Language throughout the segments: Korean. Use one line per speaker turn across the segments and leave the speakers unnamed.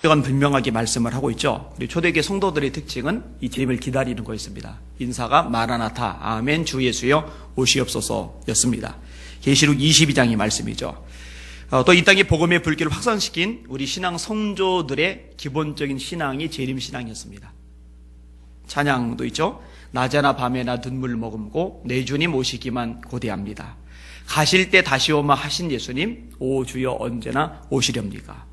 건 분명하게 말씀을 하고 있죠. 우리 초대교회 성도들의 특징은 이 재림을 기다리는 거였습니다. 인사가 마라나타, 아멘, 주 예수여 오시옵소서였습니다. 계시록 22장의 말씀이죠. 또 이 땅에 복음의 불길을 확산시킨 우리 신앙 성조들의 기본적인 신앙이 재림 신앙이었습니다. 찬양도 있죠. 낮에나 밤에나 눈물 머금고 내 주님 오시기만 고대합니다. 가실 때 다시 오마 하신 예수님, 오 주여 언제나 오시렵니까?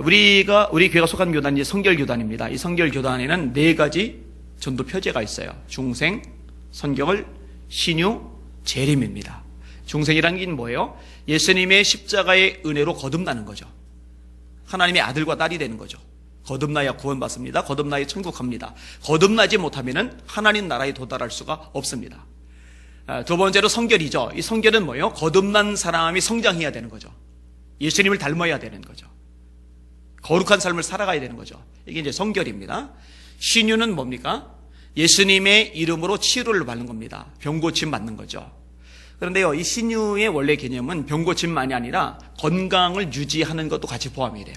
우리 교회가 속한 교단이 성결교단입니다. 이 성결교단에는 4가지 전도 표제가 있어요. 중생, 선경을, 신유, 재림입니다. 중생이라는 게 뭐예요? 예수님의 십자가의 은혜로 거듭나는 거죠. 하나님의 아들과 딸이 되는 거죠. 거듭나야 구원받습니다. 거듭나야 천국 갑니다. 거듭나지 못하면 하나님 나라에 도달할 수가 없습니다. 두 번째로 성결이죠. 이 성결은 뭐예요? 거듭난 사람이 성장해야 되는 거죠. 예수님을 닮아야 되는 거죠. 거룩한 삶을 살아가야 되는 거죠. 이게 이제 성결입니다. 신유는 뭡니까? 예수님의 이름으로 치료를 받는 겁니다. 병고침 받는 거죠. 그런데요, 이 신유의 원래 개념은 병고침만이 아니라 건강을 유지하는 것도 같이 포함이 돼요.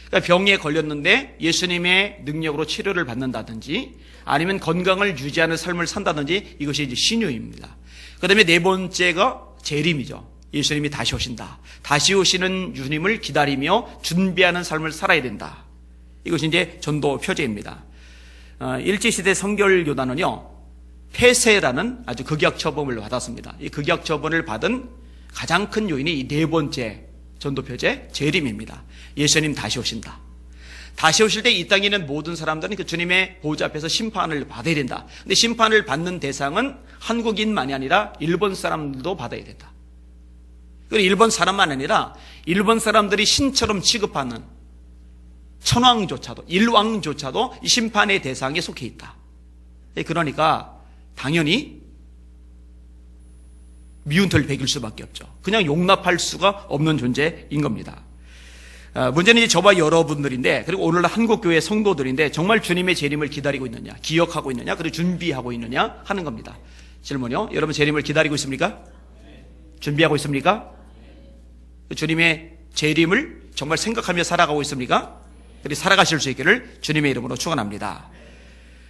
그러니까 병에 걸렸는데 예수님의 능력으로 치료를 받는다든지 아니면 건강을 유지하는 삶을 산다든지 이것이 이제 신유입니다. 그 다음에 4번째가 재림이죠. 예수님이 다시 오신다. 다시 오시는 주님을 기다리며 준비하는 삶을 살아야 된다. 이것이 이제 전도 표제입니다. 일제시대 성결교단은요, 폐쇄라는 아주 극약 처분을 받았습니다. 이 극약 처분을 받은 가장 큰 요인이 이 4번째 전도 표제, 재림입니다. 예수님 다시 오신다. 다시 오실 때 이 땅에 있는 모든 사람들은 그 주님의 보좌 앞에서 심판을 받아야 된다. 근데 심판을 받는 대상은 한국인만이 아니라 일본 사람들도 받아야 된다. 그리고 일본 사람만 아니라 일본 사람들이 신처럼 취급하는 천황조차도, 일왕조차도 이 심판의 대상에 속해 있다. 그러니까 당연히 미운털 베길 수밖에 없죠. 그냥 용납할 수가 없는 존재인 겁니다. 문제는 이제 저와 여러분들인데, 그리고 오늘날 한국교회 성도들인데 정말 주님의 재림을 기다리고 있느냐, 기억하고 있느냐, 그리고 준비하고 있느냐 하는 겁니다. 질문요. 여러분 재림을 기다리고 있습니까? 준비하고 있습니까? 주님의 재림을 정말 생각하며 살아가고 있습니까? 그리고 살아가실 수 있기를 주님의 이름으로 축원합니다.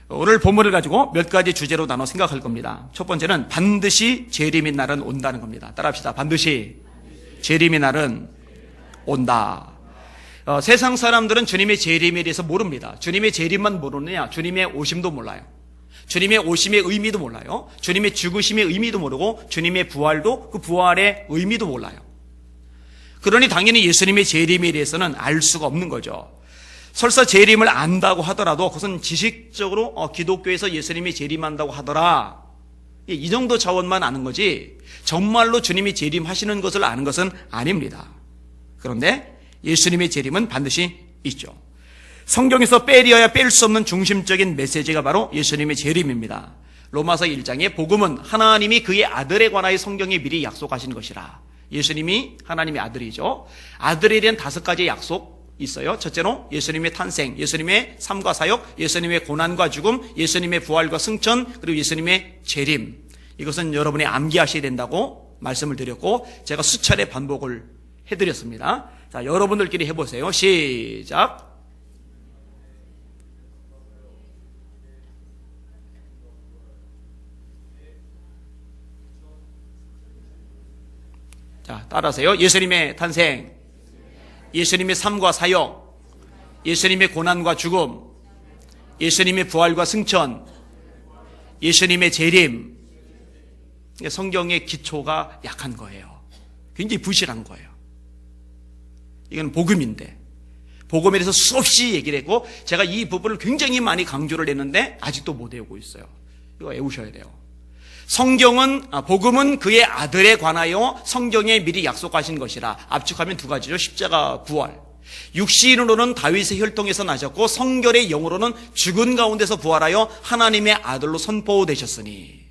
오늘 본문을 가지고 몇 가지 주제로 나눠 생각할 겁니다. 첫 번째는 반드시 재림의 날은 온다는 겁니다. 따라합시다. 반드시 재림의 날은 온다. 세상 사람들은 주님의 재림에 대해서 모릅니다. 주님의 재림만 모르느냐? 주님의 오심도 몰라요. 주님의 오심의 의미도 몰라요. 주님의 죽으심의 의미도 모르고 주님의 부활도 그 부활의 의미도 몰라요. 그러니 당연히 예수님의 재림에 대해서는 알 수가 없는 거죠. 설사 재림을 안다고 하더라도 그것은 지식적으로 기독교에서 예수님이 재림한다고 하더라, 이 정도 차원만 아는 거지 정말로 주님이 재림하시는 것을 아는 것은 아닙니다. 그런데 예수님의 재림은 반드시 있죠. 성경에서 빼려야 뺄 수 없는 중심적인 메시지가 바로 예수님의 재림입니다. 로마서 1장에 복음은 하나님이 그의 아들에 관하여 성경에 미리 약속하신 것이라. 예수님이 하나님의 아들이죠. 아들에 대한 5가지 약속 있어요. 첫째로 예수님의 탄생, 예수님의 삶과 사역, 예수님의 고난과 죽음, 예수님의 부활과 승천, 그리고 예수님의 재림. 이것은 여러분이 암기하셔야 된다고 말씀을 드렸고 제가 수차례 반복을 해드렸습니다. 자, 여러분들끼리 해보세요. 시작. 자, 따라하세요. 예수님의 탄생, 예수님의 삶과 사역, 예수님의 고난과 죽음, 예수님의 부활과 승천, 예수님의 재림. 성경의 기초가 약한 거예요. 굉장히 부실한 거예요. 이건 복음인데, 복음에 대해서 수없이 얘기를 했고 제가 이 부분을 굉장히 많이 강조를 했는데 아직도 못 외우고 있어요. 이거 외우셔야 돼요. 복음은 그의 아들에 관하여 성경에 미리 약속하신 것이라. 압축하면 2가지죠. 십자가, 부활. 육신으로는 다윗의 혈통에서 나셨고 성결의 영으로는 죽은 가운데서 부활하여 하나님의 아들로 선포되셨으니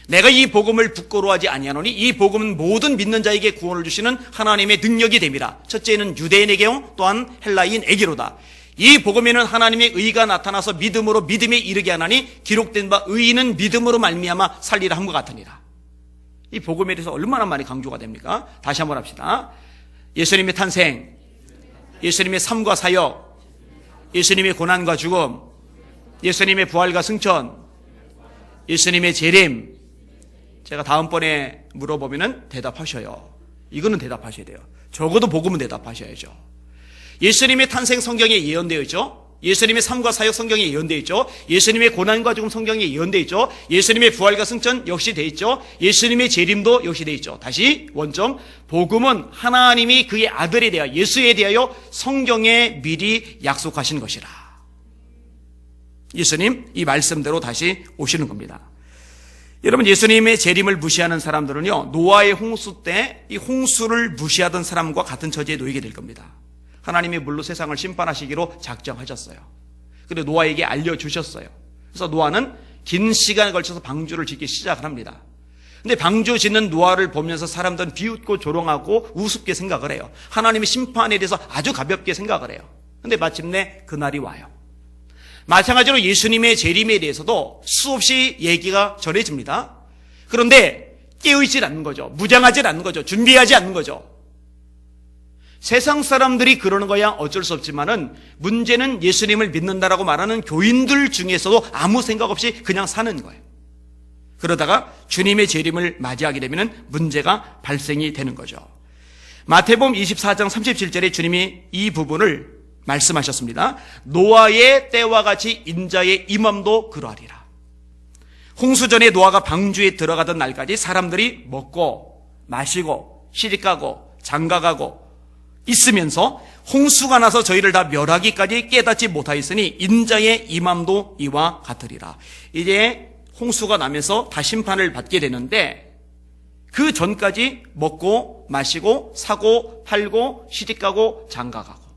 내가 이 복음을 부끄러워하지 아니하노니 이 복음은 모든 믿는 자에게 구원을 주시는 하나님의 능력이 됨이라. 첫째는 유대인에게요 또한 헬라인에게로다. 이 복음에는 하나님의 의가 나타나서 믿음으로 믿음에 이르게 하나니 기록된 바 의인은 믿음으로 말미암아 살리라 함과 같으니라. 이 복음에 대해서 얼마나 많이 강조가 됩니까? 다시 한번 합시다. 예수님의 탄생, 예수님의 삶과 사역, 예수님의 고난과 죽음, 예수님의 부활과 승천, 예수님의 재림. 제가 다음번에 물어보면은 대답하셔요. 이거는 대답하셔야 돼요. 적어도 복음은 대답하셔야죠. 예수님의 탄생 성경에 예언되어 있죠. 예수님의 삶과 사역 성경에 예언되어 있죠. 예수님의 고난과 죽음 성경에 예언되어 있죠. 예수님의 부활과 승천 역시 되어 있죠. 예수님의 재림도 역시 되어 있죠. 다시 원점, 복음은 하나님이 그의 아들에 대하여, 예수에 대하여 성경에 미리 약속하신 것이라. 예수님 이 말씀대로 다시 오시는 겁니다. 여러분, 예수님의 재림을 무시하는 사람들은요, 노아의 홍수 때 이 홍수를 무시하던 사람과 같은 처지에 놓이게 될 겁니다. 하나님이 물로 세상을 심판하시기로 작정하셨어요. 그리고 노아에게 알려주셨어요. 그래서 노아는 긴 시간에 걸쳐서 방주를 짓기 시작을 합니다. 근데 방주 짓는 노아를 보면서 사람들은 비웃고 조롱하고 우습게 생각을 해요. 하나님의 심판에 대해서 아주 가볍게 생각을 해요. 근데 마침내 그날이 와요. 마찬가지로 예수님의 재림에 대해서도 수없이 얘기가 전해집니다. 그런데 깨어있질 않는 거죠. 무장하지 않는 거죠. 준비하지 않는 거죠. 세상 사람들이 그러는 거야 어쩔 수 없지만은 문제는 예수님을 믿는다라고 말하는 교인들 중에서도 아무 생각 없이 그냥 사는 거예요. 그러다가 주님의 재림을 맞이하게 되면 문제가 발생이 되는 거죠. 마태복음 24장 37절에 주님이 이 부분을 말씀하셨습니다. 노아의 때와 같이 인자의 임함도 그러하리라. 홍수 전에 노아가 방주에 들어가던 날까지 사람들이 먹고 마시고 시집가고 장가가고 있으면서 홍수가 나서 저희를 다 멸하기까지 깨닫지 못하였으니 인자의 임함도 이와 같으리라. 이제 홍수가 나면서 다 심판을 받게 되는데 그 전까지 먹고 마시고 사고 팔고 시집가고 장가가고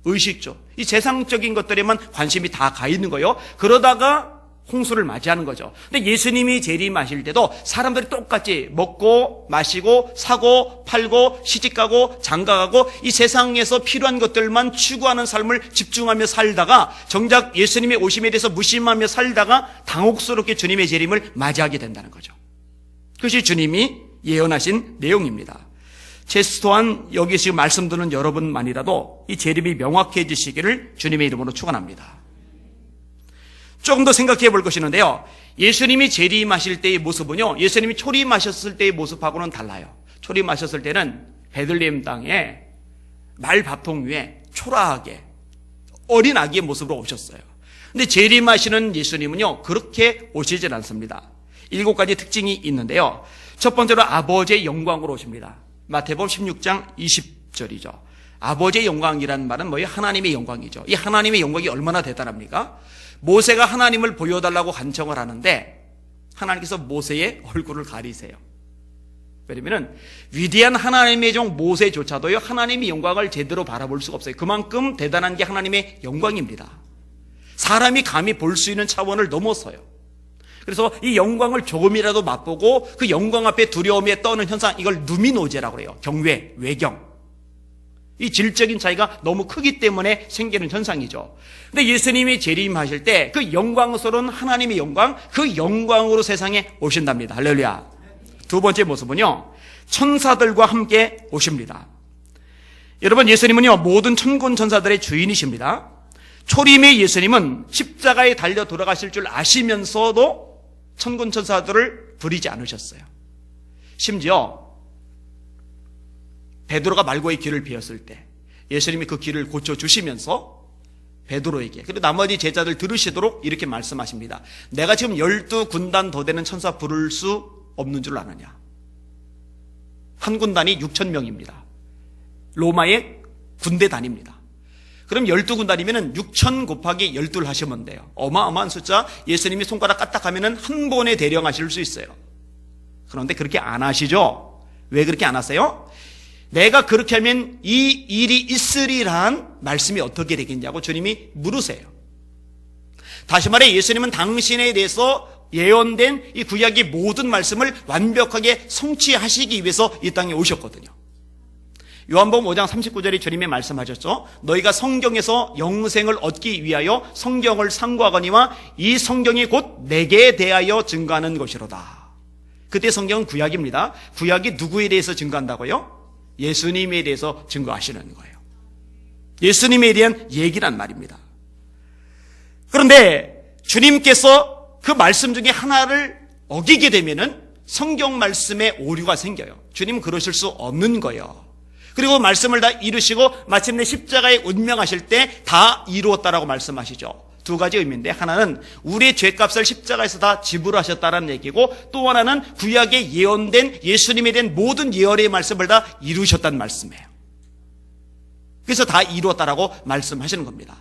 의식죠. 이 세상적인 것들에만 관심이 다 가 있는 거예요. 그러다가 홍수를 맞이하는 거죠. 근데 예수님이 재림하실 때도 사람들이 똑같이 먹고 마시고 사고 팔고 시집가고 장가가고 이 세상에서 필요한 것들만 추구하는 삶을 집중하며 살다가 정작 예수님의 오심에 대해서 무심하며 살다가 당혹스럽게 주님의 재림을 맞이하게 된다는 거죠. 그것이 주님이 예언하신 내용입니다. 또한 여기 지금 말씀 듣는 여러분만이라도 이 재림이 명확해지시기를 주님의 이름으로 축원합니다. 조금 더 생각해 볼 것이 있는데요. 예수님이 재림하실 때의 모습은요, 예수님이 초림하셨을 때의 모습하고는 달라요. 초림하셨을 때는 베들레헴 땅에 말밥통 위에 초라하게 어린 아기의 모습으로 오셨어요. 근데 재림하시는 예수님은요, 그렇게 오시질 않습니다. 7가지 특징이 있는데요. 첫 번째로 아버지의 영광으로 오십니다. 마태복음 16장 20절이죠. 아버지의 영광이라는 말은 뭐예요? 하나님의 영광이죠. 이 하나님의 영광이 얼마나 대단합니까? 모세가 하나님을 보여달라고 간청을 하는데 하나님께서 모세의 얼굴을 가리세요. 왜냐하면 위대한 하나님의 종 모세조차도요, 하나님의 영광을 제대로 바라볼 수가 없어요. 그만큼 대단한 게 하나님의 영광입니다. 사람이 감히 볼 수 있는 차원을 넘어서요. 그래서 이 영광을 조금이라도 맛보고 그 영광 앞에 두려움에 떠는 현상, 이걸 누미노제라고 해요. 경외, 외경. 이 질적인 차이가 너무 크기 때문에 생기는 현상이죠. 근데 예수님이 재림하실 때 그 영광스러운 하나님의 영광, 그 영광으로 세상에 오신답니다. 할렐루야. 두 번째 모습은요, 천사들과 함께 오십니다. 여러분, 예수님은요, 모든 천군 천사들의 주인이십니다. 초림의 예수님은 십자가에 달려 돌아가실 줄 아시면서도 천군 천사들을 부리지 않으셨어요. 심지어 베드로가 말고의 길을 비었을 때 예수님이 그 길을 고쳐주시면서 베드로에게, 그리고 나머지 제자들 들으시도록 이렇게 말씀하십니다. 내가 지금 12군단 더 되는 천사 부를 수 없는 줄 아느냐. 한 군단이 6,000명입니다. 로마의 군대 단위입니다. 그럼 12군단이면 6,000 곱하기 12를 하시면 돼요. 어마어마한 숫자. 예수님이 손가락 까딱하면 한 번에 대령하실 수 있어요. 그런데 그렇게 안 하시죠? 왜 그렇게 안 하세요? 내가 그렇게 하면 이 일이 있으리란 말씀이 어떻게 되겠냐고 주님이 물으세요. 다시 말해 예수님은 당신에 대해서 예언된 이 구약의 모든 말씀을 완벽하게 성취하시기 위해서 이 땅에 오셨거든요. 요한복음 5장 39절에 주님이 말씀하셨죠. 너희가 성경에서 영생을 얻기 위하여 성경을 상고하거니와 이 성경이 곧 내게 대하여 증거하는 것이로다. 그때 성경은 구약입니다. 구약이 누구에 대해서 증거한다고요? 예수님에 대해서 증거하시는 거예요. 예수님에 대한 얘기란 말입니다. 그런데 주님께서 그 말씀 중에 하나를 어기게 되면은 성경 말씀에 오류가 생겨요. 주님은 그러실 수 없는 거예요. 그리고 말씀을 다 이루시고 마침내 십자가에 운명하실 때 다 이루었다라고 말씀하시죠. 두 가지 의미인데, 하나는 우리의 죄값을 십자가에서 다 지불하셨다는 얘기고, 또 하나는 구약에 예언된 예수님에 대한 모든 예언의 말씀을 다 이루셨다는 말씀이에요. 그래서 다 이루었다라고 말씀하시는 겁니다.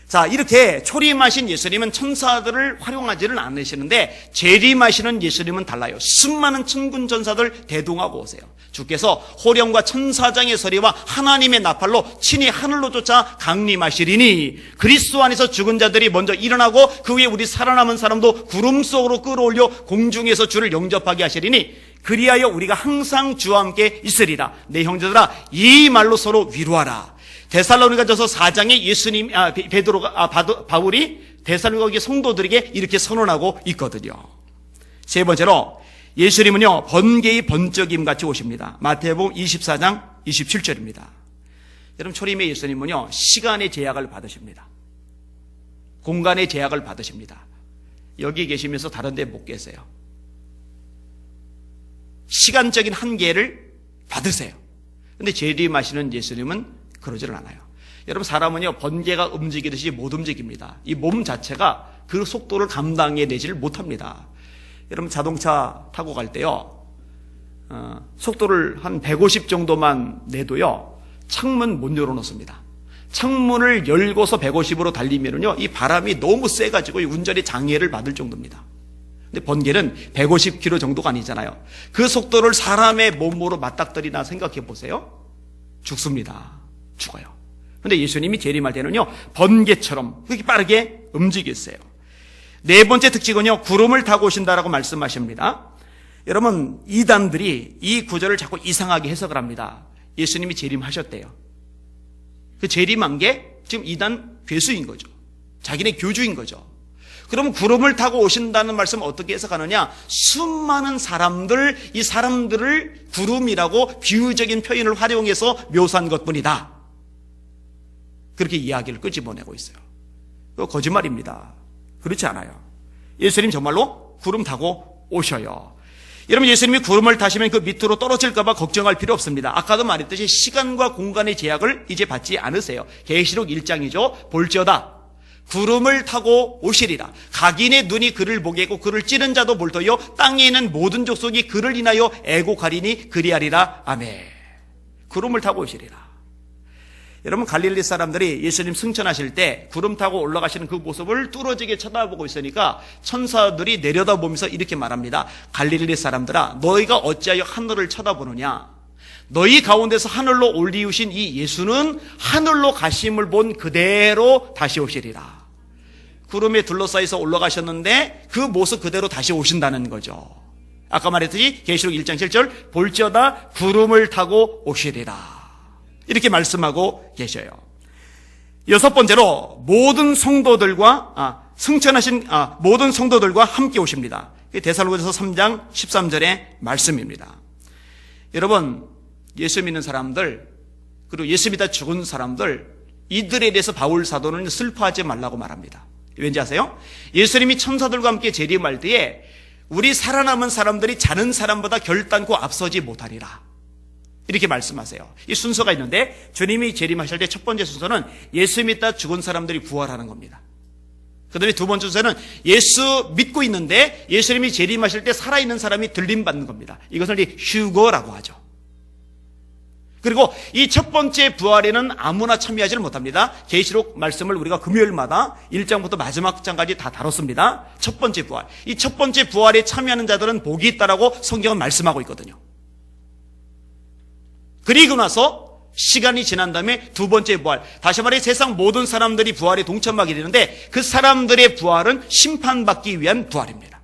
자, 이렇게 초림하신 예수님은 천사들을 활용하지는 않으시는데, 재림하시는 예수님은 달라요. 수많은 천군 천사들 대동하고 오세요. 주께서 호령과 천사장의 소리와 하나님의 나팔로 친히 하늘로 쫓아 강림하시리니, 그리스도 안에서 죽은 자들이 먼저 일어나고 그 후에 우리 살아남은 사람도 구름 속으로 끌어올려 공중에서 주를 영접하게 하시리니, 그리하여 우리가 항상 주와 함께 있으리라. 내 형제들아, 이 말로 서로 위로하라. 데살로니가전서 4장에 바울이 데살로니가 성도들에게 이렇게 선언하고 있거든요. 세 번째로, 예수님은요, 번개의 번쩍임 같이 오십니다. 마태복음 24장 27절입니다. 여러분, 초림의 예수님은요, 시간의 제약을 받으십니다. 공간의 제약을 받으십니다. 여기 계시면서 다른 데 못 계세요. 시간적인 한계를 받으세요. 근데 재림하시는 예수님은 그러지는 않아요. 여러분, 사람은요, 번개가 움직이듯이 못 움직입니다. 이 몸 자체가 그 속도를 감당해내지를 못합니다. 여러분, 자동차 타고 갈 때요, 속도를 한 150 정도만 내도요, 창문 못 열어놓습니다. 창문을 열고서 150으로 달리면은요, 이 바람이 너무 세가지고 운전에 장애를 받을 정도입니다. 근데 번개는 150km 정도가 아니잖아요. 그 속도를 사람의 몸으로 맞닥뜨리나 생각해 보세요. 죽습니다. 죽어요. 근데 예수님이 재림할 때는요, 번개처럼 그렇게 빠르게 움직였어요. 네 번째 특징은요, 구름을 타고 오신다라고 말씀하십니다. 여러분, 이단들이 이 구절을 자꾸 이상하게 해석을 합니다. 예수님이 재림하셨대요. 그 재림한 게 지금 이단 괴수인 거죠. 자기네 교주인 거죠. 그러면 구름을 타고 오신다는 말씀을 어떻게 해석하느냐? 수많은 사람들, 이 사람들을 구름이라고 비유적인 표현을 활용해서 묘사한 것뿐이다. 그렇게 이야기를 끄집어내고 있어요. 그거 거짓말입니다. 그렇지 않아요. 예수님 정말로 구름 타고 오셔요. 여러분, 예수님이 구름을 타시면 그 밑으로 떨어질까 봐 걱정할 필요 없습니다. 아까도 말했듯이 시간과 공간의 제약을 이제 받지 않으세요. 계시록 1장이죠. 볼지어다, 구름을 타고 오시리라. 각인의 눈이 그를 보게고 그를 찌른 자도 볼터요, 땅에 있는 모든 족속이 그를 인하여 애곡하리니 그리하리라. 아멘. 구름을 타고 오시리라. 여러분, 갈릴리 사람들이 예수님 승천하실 때 구름 타고 올라가시는 그 모습을 뚫어지게 쳐다보고 있으니까 천사들이 내려다보면서 이렇게 말합니다. 갈릴리 사람들아, 너희가 어찌하여 하늘을 쳐다보느냐? 너희 가운데서 하늘로 올리우신 이 예수는 하늘로 가심을 본 그대로 다시 오시리라. 구름에 둘러싸여서 올라가셨는데 그 모습 그대로 다시 오신다는 거죠. 아까 말했듯이 계시록 1장 7절, 볼지어다 구름을 타고 오시리라. 이렇게 말씀하고 계셔요. 여섯 번째로, 모든 성도들과 승천하신 모든 성도들과 함께 오십니다. 데살로니가전서 3장 13절의 말씀입니다. 여러분, 예수 믿는 사람들, 그리고 예수 믿다 죽은 사람들, 이들에 대해서 바울 사도는 슬퍼하지 말라고 말합니다. 왠지 아세요? 예수님이 천사들과 함께 재림할 때에 우리 살아남은 사람들이 자는 사람보다 결단코 앞서지 못하리라. 이렇게 말씀하세요. 이 순서가 있는데, 주님이 재림하실 때 첫 번째 순서는 예수 믿다 죽은 사람들이 부활하는 겁니다. 그 다음에 두 번째 순서는 예수 믿고 있는데 예수님이 재림하실 때 살아있는 사람이 들림받는 겁니다. 이것을 휴거라고 하죠. 그리고 이 첫 번째 부활에는 아무나 참여하지는 못합니다. 계시록 말씀을 우리가 금요일마다 1장부터 마지막 장까지 다 다뤘습니다. 첫 번째 부활. 이 첫 번째 부활에 참여하는 자들은 복이 있다라고 성경은 말씀하고 있거든요. 그리고 나서 시간이 지난 다음에 두 번째 부활, 다시 말해 세상 모든 사람들이 부활에 동참하게 되는데 그 사람들의 부활은 심판받기 위한 부활입니다.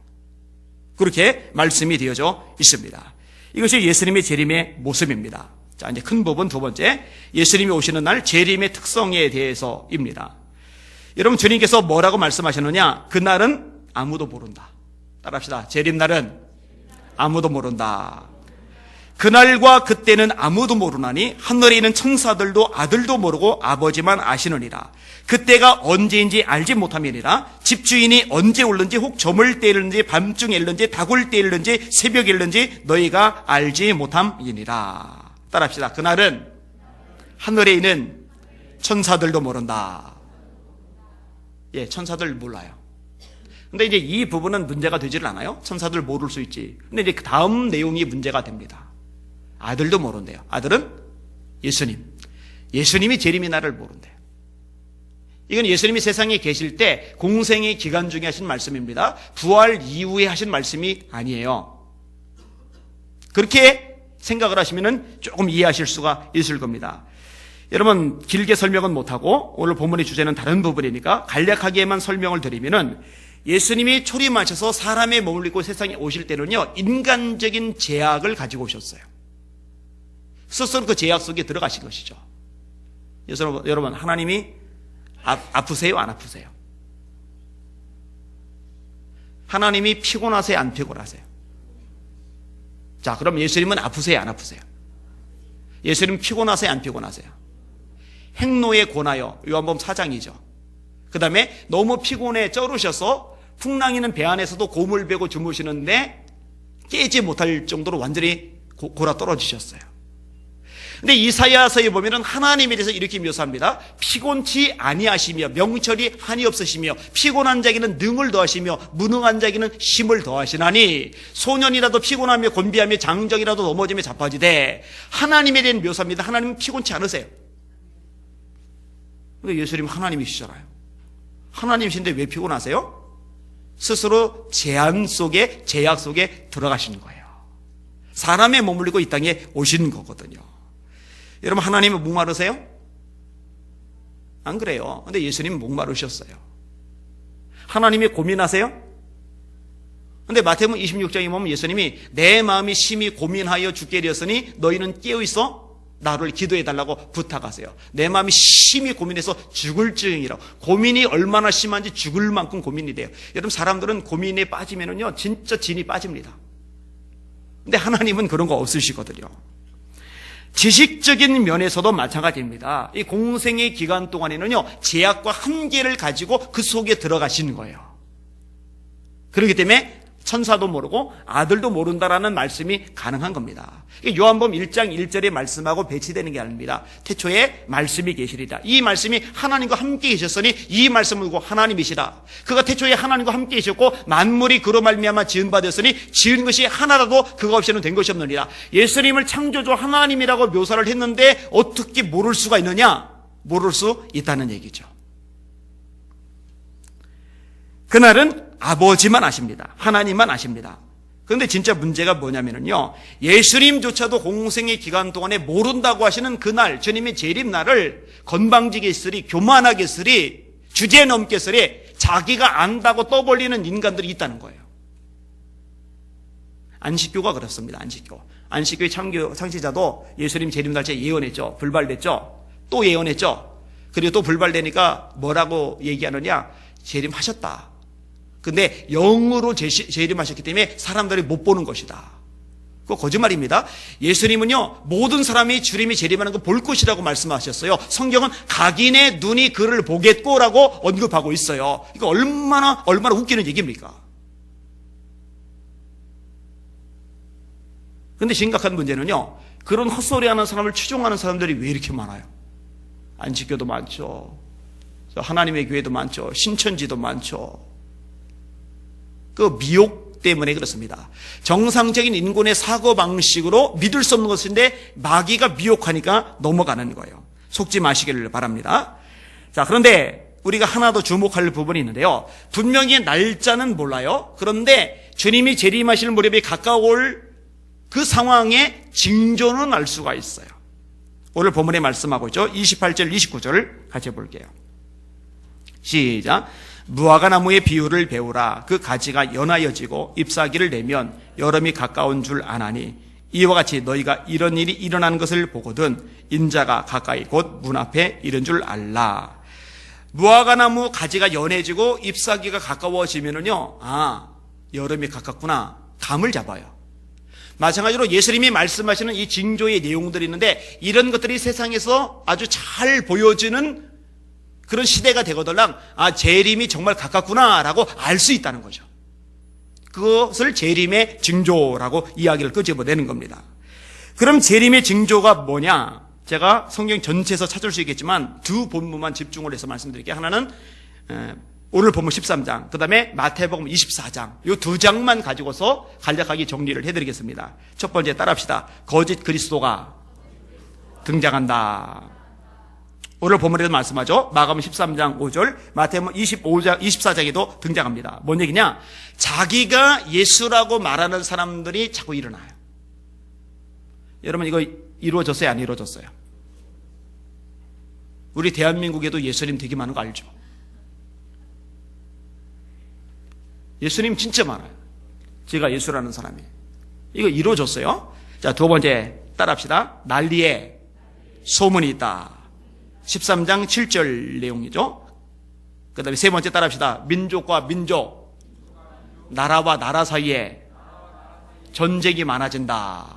그렇게 말씀이 되어져 있습니다. 이것이 예수님의 재림의 모습입니다. 자, 이제 큰 부분 두 번째, 예수님이 오시는 날 재림의 특성에 대해서입니다. 여러분, 주님께서 뭐라고 말씀하셨느냐? 그날은 아무도 모른다. 따라합시다. 재림날은 아무도 모른다. 그날과 그때는 아무도 모르나니 하늘에 있는 천사들도 아들도 모르고 아버지만 아시느니라. 그때가 언제인지 알지 못함이니라. 집주인이 언제 올는지 혹 저물 때 일는지 밤중에 일는지 다굴 때 일는지 새벽에 일는지 너희가 알지 못함이니라. 따라합시다. 그날은 하늘에 있는 천사들도 모른다. 예, 천사들 몰라요. 근데 이제 이 부분은 문제가 되지를 않아요. 천사들 모를 수 있지. 근데 이제 그 다음 내용이 문제가 됩니다. 아들도 모른대요. 아들은 예수님. 예수님이 재림의 날을 모른대요. 이건 예수님이 세상에 계실 때 공생의 기간 중에 하신 말씀입니다. 부활 이후에 하신 말씀이 아니에요. 그렇게 생각을 하시면 조금 이해하실 수가 있을 겁니다. 여러분, 길게 설명은 못하고 오늘 본문의 주제는 다른 부분이니까 간략하게만 설명을 드리면은, 예수님이 초림하셔서 사람의 몸을 입고 세상에 오실 때는요, 인간적인 제약을 가지고 오셨어요. 스스로 그 제약 속에 들어가신 것이죠. 여러분, 하나님이 아프세요? 안 아프세요? 하나님이 피곤하세요? 안 피곤하세요? 자, 그럼 예수님은 아프세요? 안 아프세요? 예수님 피곤하세요? 안 피곤하세요? 행로에 권하여, 요한복음 4장이죠. 그 다음에 너무 피곤해 쩔으셔서 풍랑이는 배 안에서도 곰을 베고 주무시는데 깨지 못할 정도로 완전히 골아 떨어지셨어요. 근데 이사야서에 보면은 하나님에 대해서 이렇게 묘사합니다. 피곤치 아니하시며 명철이 한이 없으시며 피곤한 자에게는 능을 더하시며 무능한 자에게는 힘을 더하시나니 소년이라도 피곤하며 곤비하며 장정이라도 넘어지며 자빠지되, 하나님에 대한 묘사입니다. 하나님은 피곤치 않으세요. 근데 예수님 하나님이시잖아요. 하나님이신데 왜 피곤하세요? 스스로 제약 속에 들어가시는 거예요. 사람의 몸을 입고 이 땅에 오신 거거든요. 여러분, 하나님은 목마르세요? 안 그래요. 근데 예수님은 목마르셨어요. 하나님이 고민하세요? 근데 마태복음 26장에 보면 예수님이 내 마음이 심히 고민하여 죽게 되었으니 너희는 깨어있어 나를 기도해달라고 부탁하세요. 내 마음이 심히 고민해서 죽을 즈음이라고. 고민이 얼마나 심한지 죽을 만큼 고민이 돼요. 여러분, 사람들은 고민에 빠지면은요 진짜 진이 빠집니다. 근데 하나님은 그런 거 없으시거든요. 지식적인 면에서도 마찬가지입니다. 이 공생의 기간 동안에는요 제약과 한계를 가지고 그 속에 들어가시는 거예요. 그렇기 때문에 천사도 모르고 아들도 모른다라는 말씀이 가능한 겁니다. 요한복음 1장 1절의 말씀하고 배치되는 게 아닙니다. 태초에 말씀이 계시리라. 이 말씀이 하나님과 함께 계셨으니 이 말씀을 두고 하나님이시라. 그가 태초에 하나님과 함께 계셨고 만물이 그로 말미암아 지은 바 되었으니 지은 것이 하나라도 그가 없이는 된 것이 없느니라. 예수님을 창조주 하나님이라고 묘사를 했는데 어떻게 모를 수가 있느냐? 모를 수 있다는 얘기죠. 그날은 아버지만 아십니다. 하나님만 아십니다. 그런데 진짜 문제가 뭐냐면요, 예수님조차도 공생의 기간 동안에 모른다고 하시는 그날, 주님의 재림날을 건방지게 쓰리, 교만하게 쓰리, 주제넘게 쓰리, 자기가 안다고 떠벌리는 인간들이 있다는 거예요. 안식교가 그렇습니다. 안식교의 창시자도 예수님 재림날짜 예언했죠. 불발됐죠. 또 예언했죠. 그리고 또 불발되니까 뭐라고 얘기하느냐, 재림하셨다. 근데 영으로 재림하셨기 때문에 사람들이 못 보는 것이다. 그거 거짓말입니다. 예수님은요 모든 사람이 주님이 재림하는 거 볼 것이라고 말씀하셨어요. 성경은 각인의 눈이 그를 보겠고라고 언급하고 있어요. 이거 얼마나 웃기는 얘기입니까? 근데 심각한 문제는요, 그런 헛소리하는 사람을 추종하는 사람들이 왜 이렇게 많아요? 안식교도 많죠. 하나님의 교회도 많죠. 신천지도 많죠. 그 미혹 때문에 그렇습니다. 정상적인 인간의 사고방식으로 믿을 수 없는 것인데 마귀가 미혹하니까 넘어가는 거예요. 속지 마시기를 바랍니다. 자, 그런데 우리가 하나 더 주목할 부분이 있는데요, 분명히 날짜는 몰라요. 그런데 주님이 재림하실 무렵에 가까울 그 상황의 징조는 알 수가 있어요. 오늘 본문에 말씀하고 있죠. 28절 29절 같이 볼게요. 시작. 무화과 나무의 비유를 배우라. 그 가지가 연하여지고 잎사귀를 내면 여름이 가까운 줄 아나니 이와 같이 너희가 이런 일이 일어나는 것을 보거든 인자가 가까이 곧 문 앞에 이른 줄 알라. 무화과 나무 가지가 연해지고 잎사귀가 가까워지면은요, 아, 여름이 가깝구나 감을 잡아요. 마찬가지로 예수님이 말씀하시는 이 징조의 내용들이 있는데 이런 것들이 세상에서 아주 잘 보여지는 그런 시대가 되거들랑 재림이 정말 가깝구나라고 알 수 있다는 거죠. 그것을 재림의 징조라고 이야기를 끄집어내는 겁니다. 그럼 재림의 징조가 뭐냐? 제가 성경 전체에서 찾을 수 있겠지만 두 본문만 집중을 해서 말씀드릴게요. 하나는 오늘 본문 13장, 그 다음에 마태복음 24장, 이 두 장만 가지고서 간략하게 정리를 해드리겠습니다. 첫 번째 따라합시다. 거짓 그리스도가 등장한다. 오늘 본문에도 말씀하죠. 마가복음 13장 5절, 마태복음 24장에도 등장합니다. 뭔 얘기냐? 자기가 예수라고 말하는 사람들이 자꾸 일어나요. 여러분 이거 이루어졌어요? 안 이루어졌어요? 우리 대한민국에도 예수님 되게 많은 거 알죠? 예수님 진짜 많아요. 제가 예수라는 사람이. 이거 이루어졌어요? 자, 두 번째 따라합시다. 난리에 소문이 있다. 13장 7절 내용이죠. 그 다음에 세 번째 따라합시다. 민족과 민족, 나라와 나라 사이에 전쟁이 많아진다.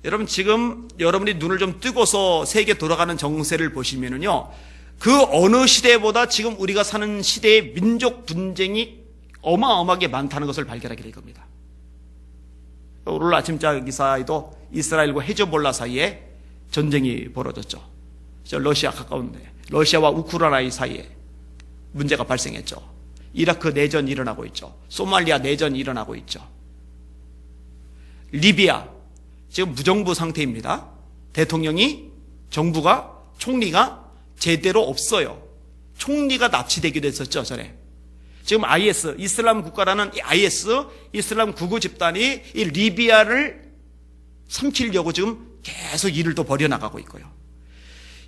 여러분 지금 여러분이 눈을 좀 뜨고서 세계 돌아가는 정세를 보시면은요, 그 어느 시대보다 지금 우리가 사는 시대의 민족 분쟁이 어마어마하게 많다는 것을 발견하게 될 겁니다. 오늘 아침자 기사에도 이스라엘과 헤즈볼라 사이에 전쟁이 벌어졌죠. 러시아 가까운데 러시아와 우크라이나 사이에 문제가 발생했죠. 이라크 내전이 일어나고 있죠. 소말리아 내전이 일어나고 있죠. 리비아 지금 무정부 상태입니다. 대통령이, 정부가, 총리가 제대로 없어요. 총리가 납치되기도 했었죠, 전에. 지금 IS, 이슬람 국가라는 IS, 이슬람 구구 집단이 이 리비아를 삼키려고 지금 계속 일을 또 벌여나가고 있고요.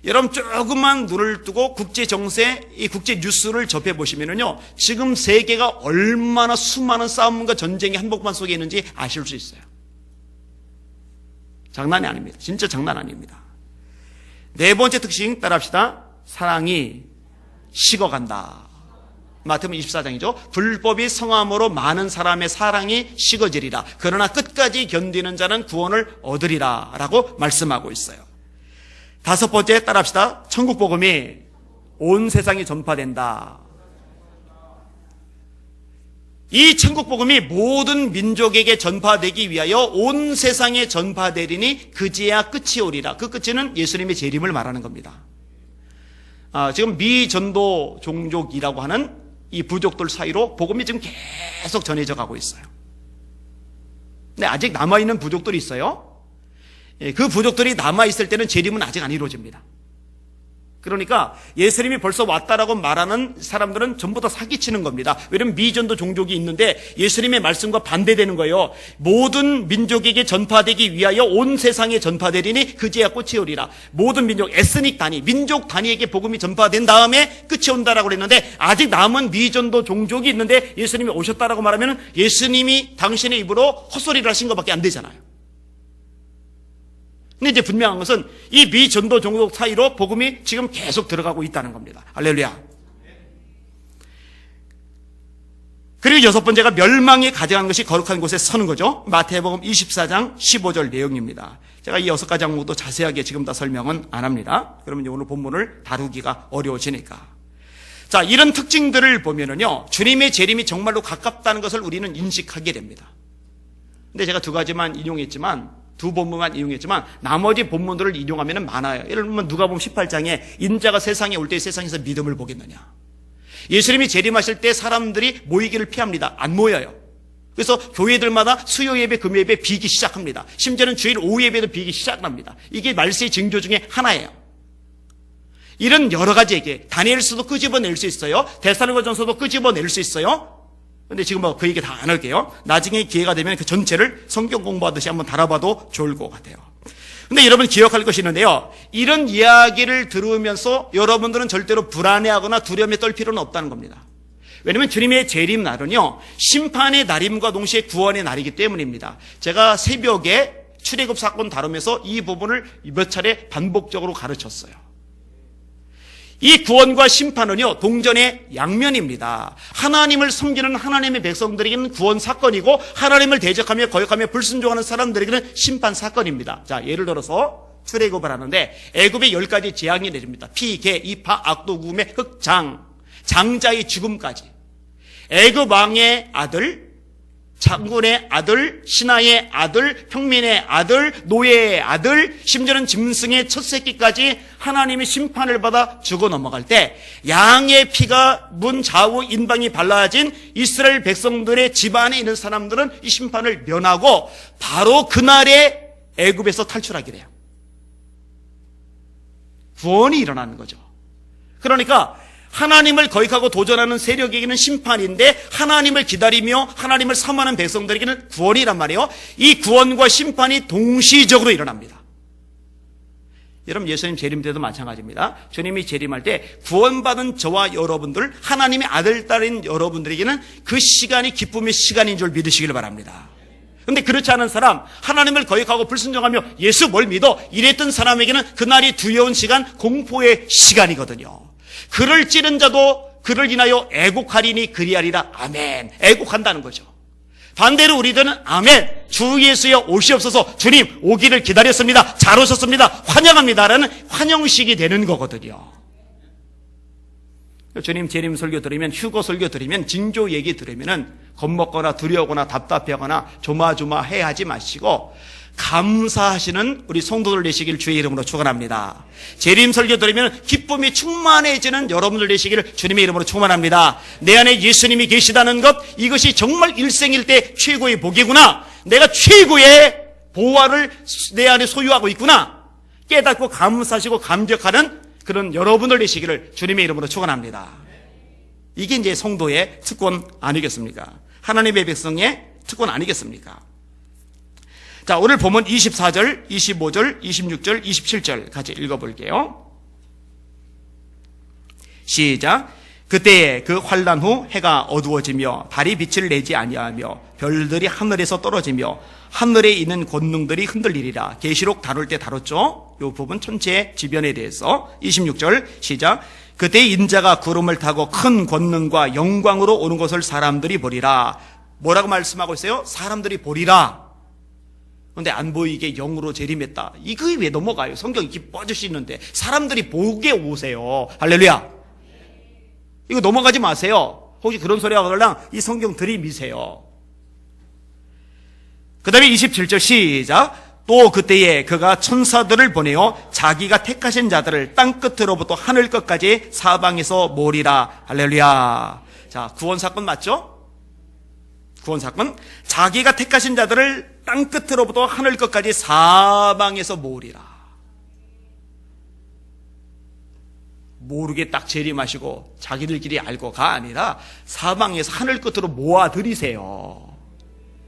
여러분 조금만 눈을 뜨고 국제 정세, 이 국제 뉴스를 접해보시면요, 지금 세계가 얼마나 수많은 싸움과 전쟁의 한복판 속에 있는지 아실 수 있어요. 장난이 아닙니다. 진짜 장난 아닙니다. 네 번째 특징 따라합시다. 사랑이 식어간다. 마태복음 24장이죠. 불법이 성함으로 많은 사람의 사랑이 식어지리라. 그러나 끝까지 견디는 자는 구원을 얻으리라 라고 말씀하고 있어요. 다섯 번째 따라합시다. 천국 복음이 온 세상에 전파된다. 이 천국 복음이 모든 민족에게 전파되기 위하여 온 세상에 전파되리니 그제야 끝이 오리라. 그 끝은 예수님의 재림을 말하는 겁니다. 지금 미전도 종족이라고 하는 이 부족들 사이로 복음이 지금 계속 전해져 가고 있어요. 근데 아직 남아있는 부족들이 있어요. 그 부족들이 남아있을 때는 재림은 아직 안 이루어집니다. 그러니까 예수님이 벌써 왔다라고 말하는 사람들은 전부 다 사기치는 겁니다. 왜냐하면 미전도 종족이 있는데 예수님의 말씀과 반대되는 거예요. 모든 민족에게 전파되기 위하여 온 세상에 전파되리니 그제야 끝이 오리라. 모든 민족, 에스닉 단위, 민족 단위에게 복음이 전파된 다음에 끝이 온다라고 그랬는데 아직 남은 미전도 종족이 있는데 예수님이 오셨다라고 말하면 예수님이 당신의 입으로 헛소리를 하신 것밖에 안 되잖아요. 근데 이제 분명한 것은 이 미전도 종족 사이로 복음이 지금 계속 들어가고 있다는 겁니다. 할렐루야. 그리고 여섯 번째가 멸망이 가져간 것이 거룩한 곳에 서는 거죠. 마태복음 24장 15절 내용입니다. 제가 이 6가지 항목도 자세하게 지금 다 설명은 안 합니다. 그러면 오늘 본문을 다루기가 어려워지니까. 자, 이런 특징들을 보면은요, 주님의 재림이 정말로 가깝다는 것을 우리는 인식하게 됩니다. 근데 제가 두 가지만 인용했지만, 두 본문만 인용했지만 나머지 본문들을 인용하면 많아요. 예를 들면 누가복음 18장에 인자가 세상에 올 때 세상에서 믿음을 보겠느냐. 예수님이 재림하실 때 사람들이 모이기를 피합니다. 안 모여요. 그래서 교회들마다 수요 예배, 금요 예배 비기 시작합니다. 심지어는 주일 오후 예배도 비기 시작합니다. 이게 말세의 징조 중에 하나예요. 이런 여러 가지 얘기, 다니엘서도 끄집어낼 수 있어요. 데살로니가전서도 끄집어낼 수 있어요. 근데 지금 그 얘기 다 안 할게요. 나중에 기회가 되면 그 전체를 성경 공부하듯이 한번 달아봐도 좋을 것 같아요. 근데 여러분 기억할 것이 있는데요. 이런 이야기를 들으면서 여러분들은 절대로 불안해하거나 두려움에 떨 필요는 없다는 겁니다. 왜냐하면 주님의 재림 날은요, 심판의 날임과 동시에 구원의 날이기 때문입니다. 제가 새벽에 출애굽 사건 다루면서 이 부분을 몇 차례 반복적으로 가르쳤어요. 이 구원과 심판은요, 동전의 양면입니다. 하나님을 섬기는 하나님의 백성들에게는 구원 사건이고, 하나님을 대적하며 거역하며 불순종하는 사람들에게는 심판 사건입니다. 자, 예를 들어서 출애굽을 하는데 애굽에 10가지 재앙이 내립니다. 피, 개, 이파, 악도, 구매, 흑장, 장자의 죽음까지. 애굽 왕의 아들, 장군의 아들, 신하의 아들, 평민의 아들, 노예의 아들, 심지어는 짐승의 첫 새끼까지 하나님의 심판을 받아 죽어 넘어갈 때 양의 피가 문 좌우 인방이 발라진 이스라엘 백성들의 집안에 있는 사람들은 이 심판을 면하고 바로 그날에 애굽에서 탈출하게 돼요. 구원이 일어나는 거죠. 그러니까 하나님을 거역하고 도전하는 세력에게는 심판인데, 하나님을 기다리며 하나님을 사모하는 백성들에게는 구원이란 말이에요. 이 구원과 심판이 동시적으로 일어납니다. 여러분, 예수님 재림 때도 마찬가지입니다. 주님이 재림할 때 구원받은 저와 여러분들, 하나님의 아들, 딸인 여러분들에게는 그 시간이 기쁨의 시간인 줄 믿으시길 바랍니다. 근데 그렇지 않은 사람, 하나님을 거역하고 불순종하며 예수 뭘 믿어 이랬던 사람에게는 그날이 두려운 시간, 공포의 시간이거든요. 그를 찌른 자도 그를 인하여 애곡하리니 그리하리라. 아멘. 애곡한다는 거죠. 반대로 우리들은 아멘, 주 예수여 오시옵소서, 주님 오기를 기다렸습니다, 잘 오셨습니다, 환영합니다라는 환영식이 되는 거거든요. 주님 재림 설교 들으면, 휴거 설교 들으면, 징조 얘기 들으면 겁먹거나 두려워하거나 답답해하거나 조마조마해하지 마시고 감사하시는 우리 성도들 되시길 주의 이름으로 축원합니다. 재림 설교 들으면 기쁨이 충만해지는 여러분들 되시기를 주님의 이름으로 축원합니다. 내 안에 예수님이 계시다는 것, 이것이 정말 일생일대 최고의 복이구나, 내가 최고의 보화를 내 안에 소유하고 있구나 깨닫고 감사하시고 감격하는 그런 여러분들 되시기를 주님의 이름으로 축원합니다. 이게 이제 성도의 특권 아니겠습니까? 하나님의 백성의 특권 아니겠습니까? 자, 오늘 보면 24절, 25절, 26절, 27절 같이 읽어볼게요. 시작. 그때에 그 환난 후 해가 어두워지며 달이 빛을 내지 아니하며 별들이 하늘에서 떨어지며 하늘에 있는 권능들이 흔들리리라. 계시록 다룰 때 다뤘죠? 이 부분 전체 지변에 대해서. 26절 시작. 그때 인자가 구름을 타고 큰 권능과 영광으로 오는 것을 사람들이 보리라. 뭐라고 말씀하고 있어요? 사람들이 보리라. 그런데 안 보이게 영으로 재림했다. 이거 왜 넘어가요? 성경이 기뻐주시는데 사람들이 보게 오세요. 할렐루야. 이거 넘어가지 마세요. 혹시 그런 소리 하거나 이 성경 들이미세요. 그 다음에 27절 시작. 또 그때에 그가 천사들을 보내어 자기가 택하신 자들을 땅끝으로부터 하늘 끝까지 사방에서 모으리라. 할렐루야. 자, 구원 사건 맞죠? 구원 사건. 자기가 택하신 자들을 땅끝으로부터 하늘 끝까지 사방에서 모으리라. 모르게 딱 재림하시고 자기들끼리 알고가 아니라 사방에서 하늘 끝으로 모아들이세요.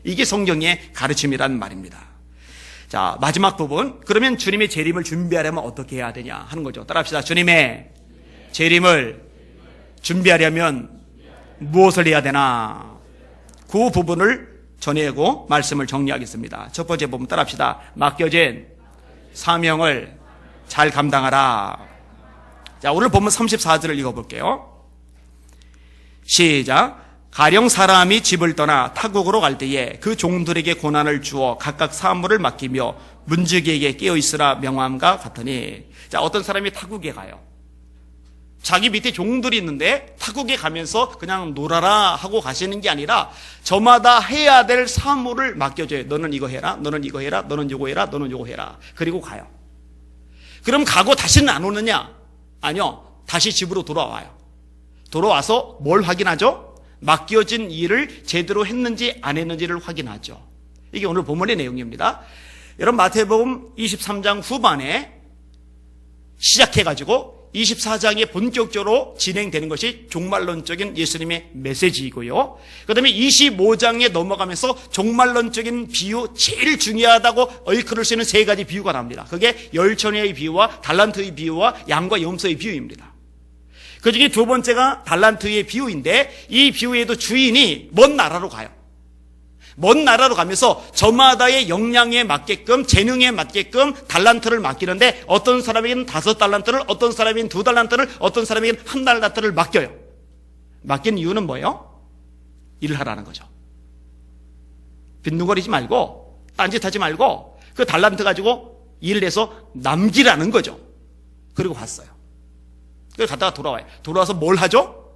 이게 성경의 가르침이란 말입니다. 자, 마지막 부분. 그러면 주님의 재림을 준비하려면 어떻게 해야 되냐 하는 거죠. 따라합시다. 주님의 재림을 준비하려면 무엇을 해야 되나? 그 부분을 전하고 말씀을 정리하겠습니다. 첫 번째 부분 따라합시다. 맡겨진 사명을 잘 감당하라. 자, 오늘 본문 34절을 읽어볼게요. 시작. 가령 사람이 집을 떠나 타국으로 갈 때에 그 종들에게 고난을 주어 각각 사물을 맡기며 문지기에게 깨어있으라 명함과 같으니. 자, 어떤 사람이 타국에 가요. 자기 밑에 종들이 있는데 타국에 가면서 그냥 놀아라 하고 가시는 게 아니라 저마다 해야 될 사물을 맡겨줘요. 너는 이거 해라, 너는 이거 해라, 너는 이거 해라, 너는 이거 해라. 그리고 가요. 그럼 가고 다시는 안 오느냐? 아니요. 다시 집으로 돌아와요. 돌아와서 뭘 확인하죠? 맡겨진 일을 제대로 했는지 안 했는지를 확인하죠. 이게 오늘 본문의 내용입니다. 여러분, 마태복음 23장 후반에 시작해가지고 24장에 본격적으로 진행되는 것이 종말론적인 예수님의 메시지이고요. 그 다음에 25장에 넘어가면서 종말론적인 비유, 제일 중요하다고 얼큰을 쓰는 세 가지 비유가 나옵니다. 그게 열처녀의 비유와 달란트의 비유와 양과 염소의 비유입니다. 그 중에 두 번째가 달란트의 비유인데, 이 비유에도 주인이 먼 나라로 가요. 먼 나라로 가면서 저마다의 역량에 맞게끔, 재능에 맞게끔 달란트를 맡기는데 어떤 사람에게는 5달란트를, 어떤 사람에게는 2달란트를, 어떤 사람에게는 1달란트를 맡겨요. 맡긴 이유는 뭐예요? 일을 하라는 거죠. 빈둥거리지 말고, 딴짓하지 말고 그 달란트 가지고 일을 해서 남기라는 거죠. 그리고 갔어요. 그래서 갔다가 돌아와요. 돌아와서 뭘 하죠?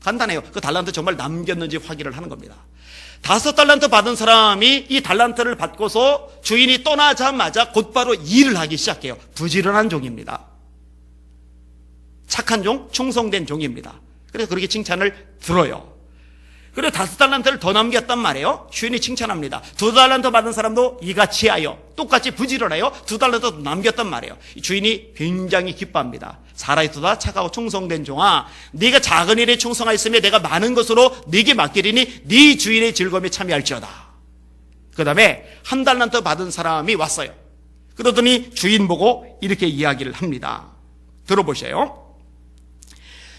간단해요. 그 달란트 정말 남겼는지 확인을 하는 겁니다. 5달란트 받은 사람이 이 달란트를 받고서 주인이 떠나자마자 곧바로 일을 하기 시작해요. 부지런한 종입니다. 착한 종, 충성된 종입니다. 그래서 그렇게 칭찬을 들어요. 그리고 5달란트를 더 남겼단 말이에요. 주인이 칭찬합니다. 2달란트 받은 사람도 이같이 하여 똑같이 부지런해요. 2달란트 남겼단 말이에요. 주인이 굉장히 기뻐합니다. 살아있도다 착하고 충성된 종아, 네가 작은 일에 충성하였으며 내가 많은 것으로 네게 맡기리니 네 주인의 즐거움에 참여할지어다. 그 다음에 1달란트 받은 사람이 왔어요. 그러더니 주인 보고 이렇게 이야기를 합니다. 들어보세요.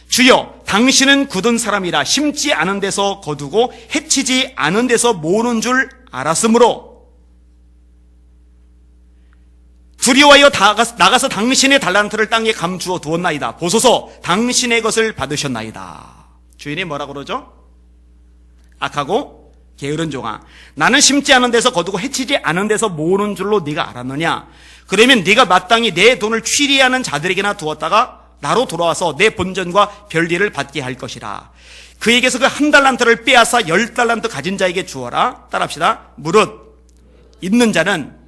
주여, 당신은 굳은 사람이라 심지 않은 데서 거두고 해치지 않은 데서 모으는 줄 알았으므로 두려워하여 나가서 당신의 달란트를 땅에 감추어 두었나이다. 보소서, 당신의 것을 받으셨나이다. 주인이 뭐라 그러죠? 악하고 게으른 종아, 나는 심지 않은 데서 거두고 해치지 않은 데서 모으는 줄로 네가 알았느냐? 그러면 네가 마땅히 내 돈을 취리하는 자들에게나 두었다가 나로 돌아와서 내 본전과 별일을 받게 할 것이라. 그에게서 그 1달란트를 빼앗아 10달란트 가진 자에게 주어라. 따라합시다. 무릇 있는 자는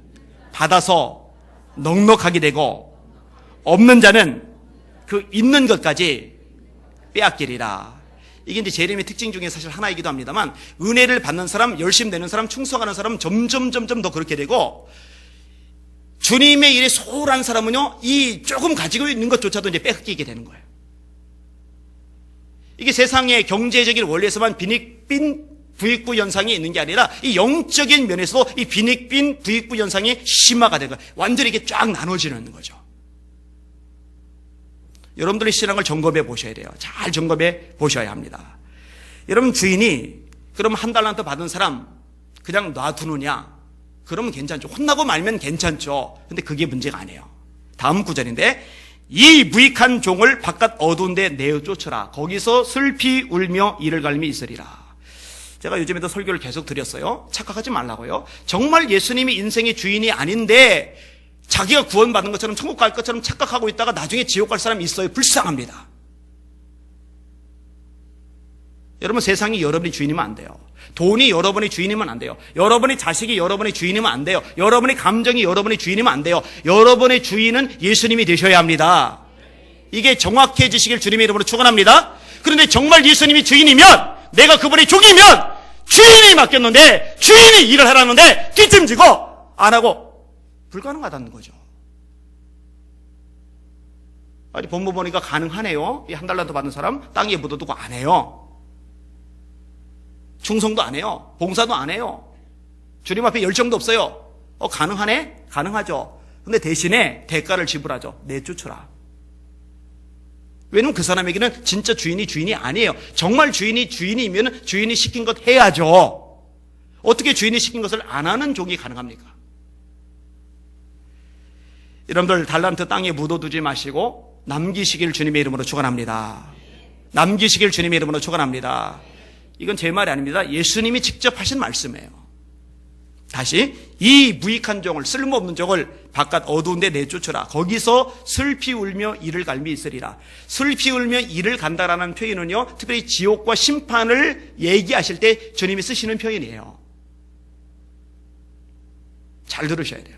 받아서 넉넉하게 되고 없는 자는 그 있는 것까지 빼앗기리라. 이게 이제 재림의 특징 중에 사실 하나이기도 합니다만, 은혜를 받는 사람, 열심히 내는 사람, 충성하는 사람 점점 더 그렇게 되고, 주님의 일에 소홀한 사람은요, 이 조금 가지고 있는 것조차도 이제 뺏기게 되는 거예요. 이게 세상의 경제적인 원리에서만 빈익빈 부익부 현상이 있는 게 아니라 이 영적인 면에서도 이 빈익빈 부익부 현상이 심화가 되고 완전히 이게 쫙 나눠지는 거죠. 여러분들의 신앙을 점검해 보셔야 돼요. 잘 점검해 보셔야 합니다. 여러분, 주인이 그럼 1달란트 받은 사람 그냥 놔두느냐? 그러면 괜찮죠. 혼나고 말면 괜찮죠. 근데 그게 문제가 아니에요. 다음 구절인데, 이 무익한 종을 바깥 어두운 데 내어 쫓으라. 거기서 슬피 울며 이를 갈미 있으리라. 제가 요즘에도 설교를 계속 드렸어요. 착각하지 말라고요. 정말 예수님이 인생의 주인이 아닌데 자기가 구원받은 것처럼 천국 갈 것처럼 착각하고 있다가 나중에 지옥 갈 사람이 있어요. 불쌍합니다. 여러분, 세상이 여러분의 주인이면 안 돼요. 돈이 여러분의 주인이면 안 돼요. 여러분의 자식이 여러분의 주인이면 안 돼요. 여러분의 감정이 여러분의 주인이면 안 돼요. 여러분의 주인은 예수님이 되셔야 합니다. 이게 정확해지시길 주님의 이름으로 축원합니다. 그런데 정말 예수님이 주인이면, 내가 그분의 종이면 주인이 맡겼는데, 주인이 일을 하라는데 뒷짐지고 안 하고, 불가능하다는 거죠. 아니, 본문 보니까 가능하네요. 이 1달란트 받는 사람 땅에 묻어두고 안 해요. 충성도 안 해요. 봉사도 안 해요. 주님 앞에 열정도 없어요. 가능하네? 가능하죠. 근데 대신에 대가를 지불하죠. 내쫓으라. 왜냐면 그 사람에게는 진짜 주인이 아니에요. 정말 주인이면 주인이 시킨 것 해야죠. 어떻게 주인이 시킨 것을 안 하는 종이 가능합니까? 여러분들, 달란트 땅에 묻어두지 마시고 남기시길 주님의 이름으로 축원합니다. 남기시길 주님의 이름으로 축원합니다. 이건 제 말이 아닙니다. 예수님이 직접 하신 말씀이에요. 다시, 이 무익한 종을, 쓸모없는 종을 바깥 어두운 데 내쫓으라. 거기서 슬피 울며 이를 갈미 있으리라. 슬피 울며 이를 간다라는 표현은요, 특별히 지옥과 심판을 얘기하실 때 주님이 쓰시는 표현이에요. 잘 들으셔야 돼요.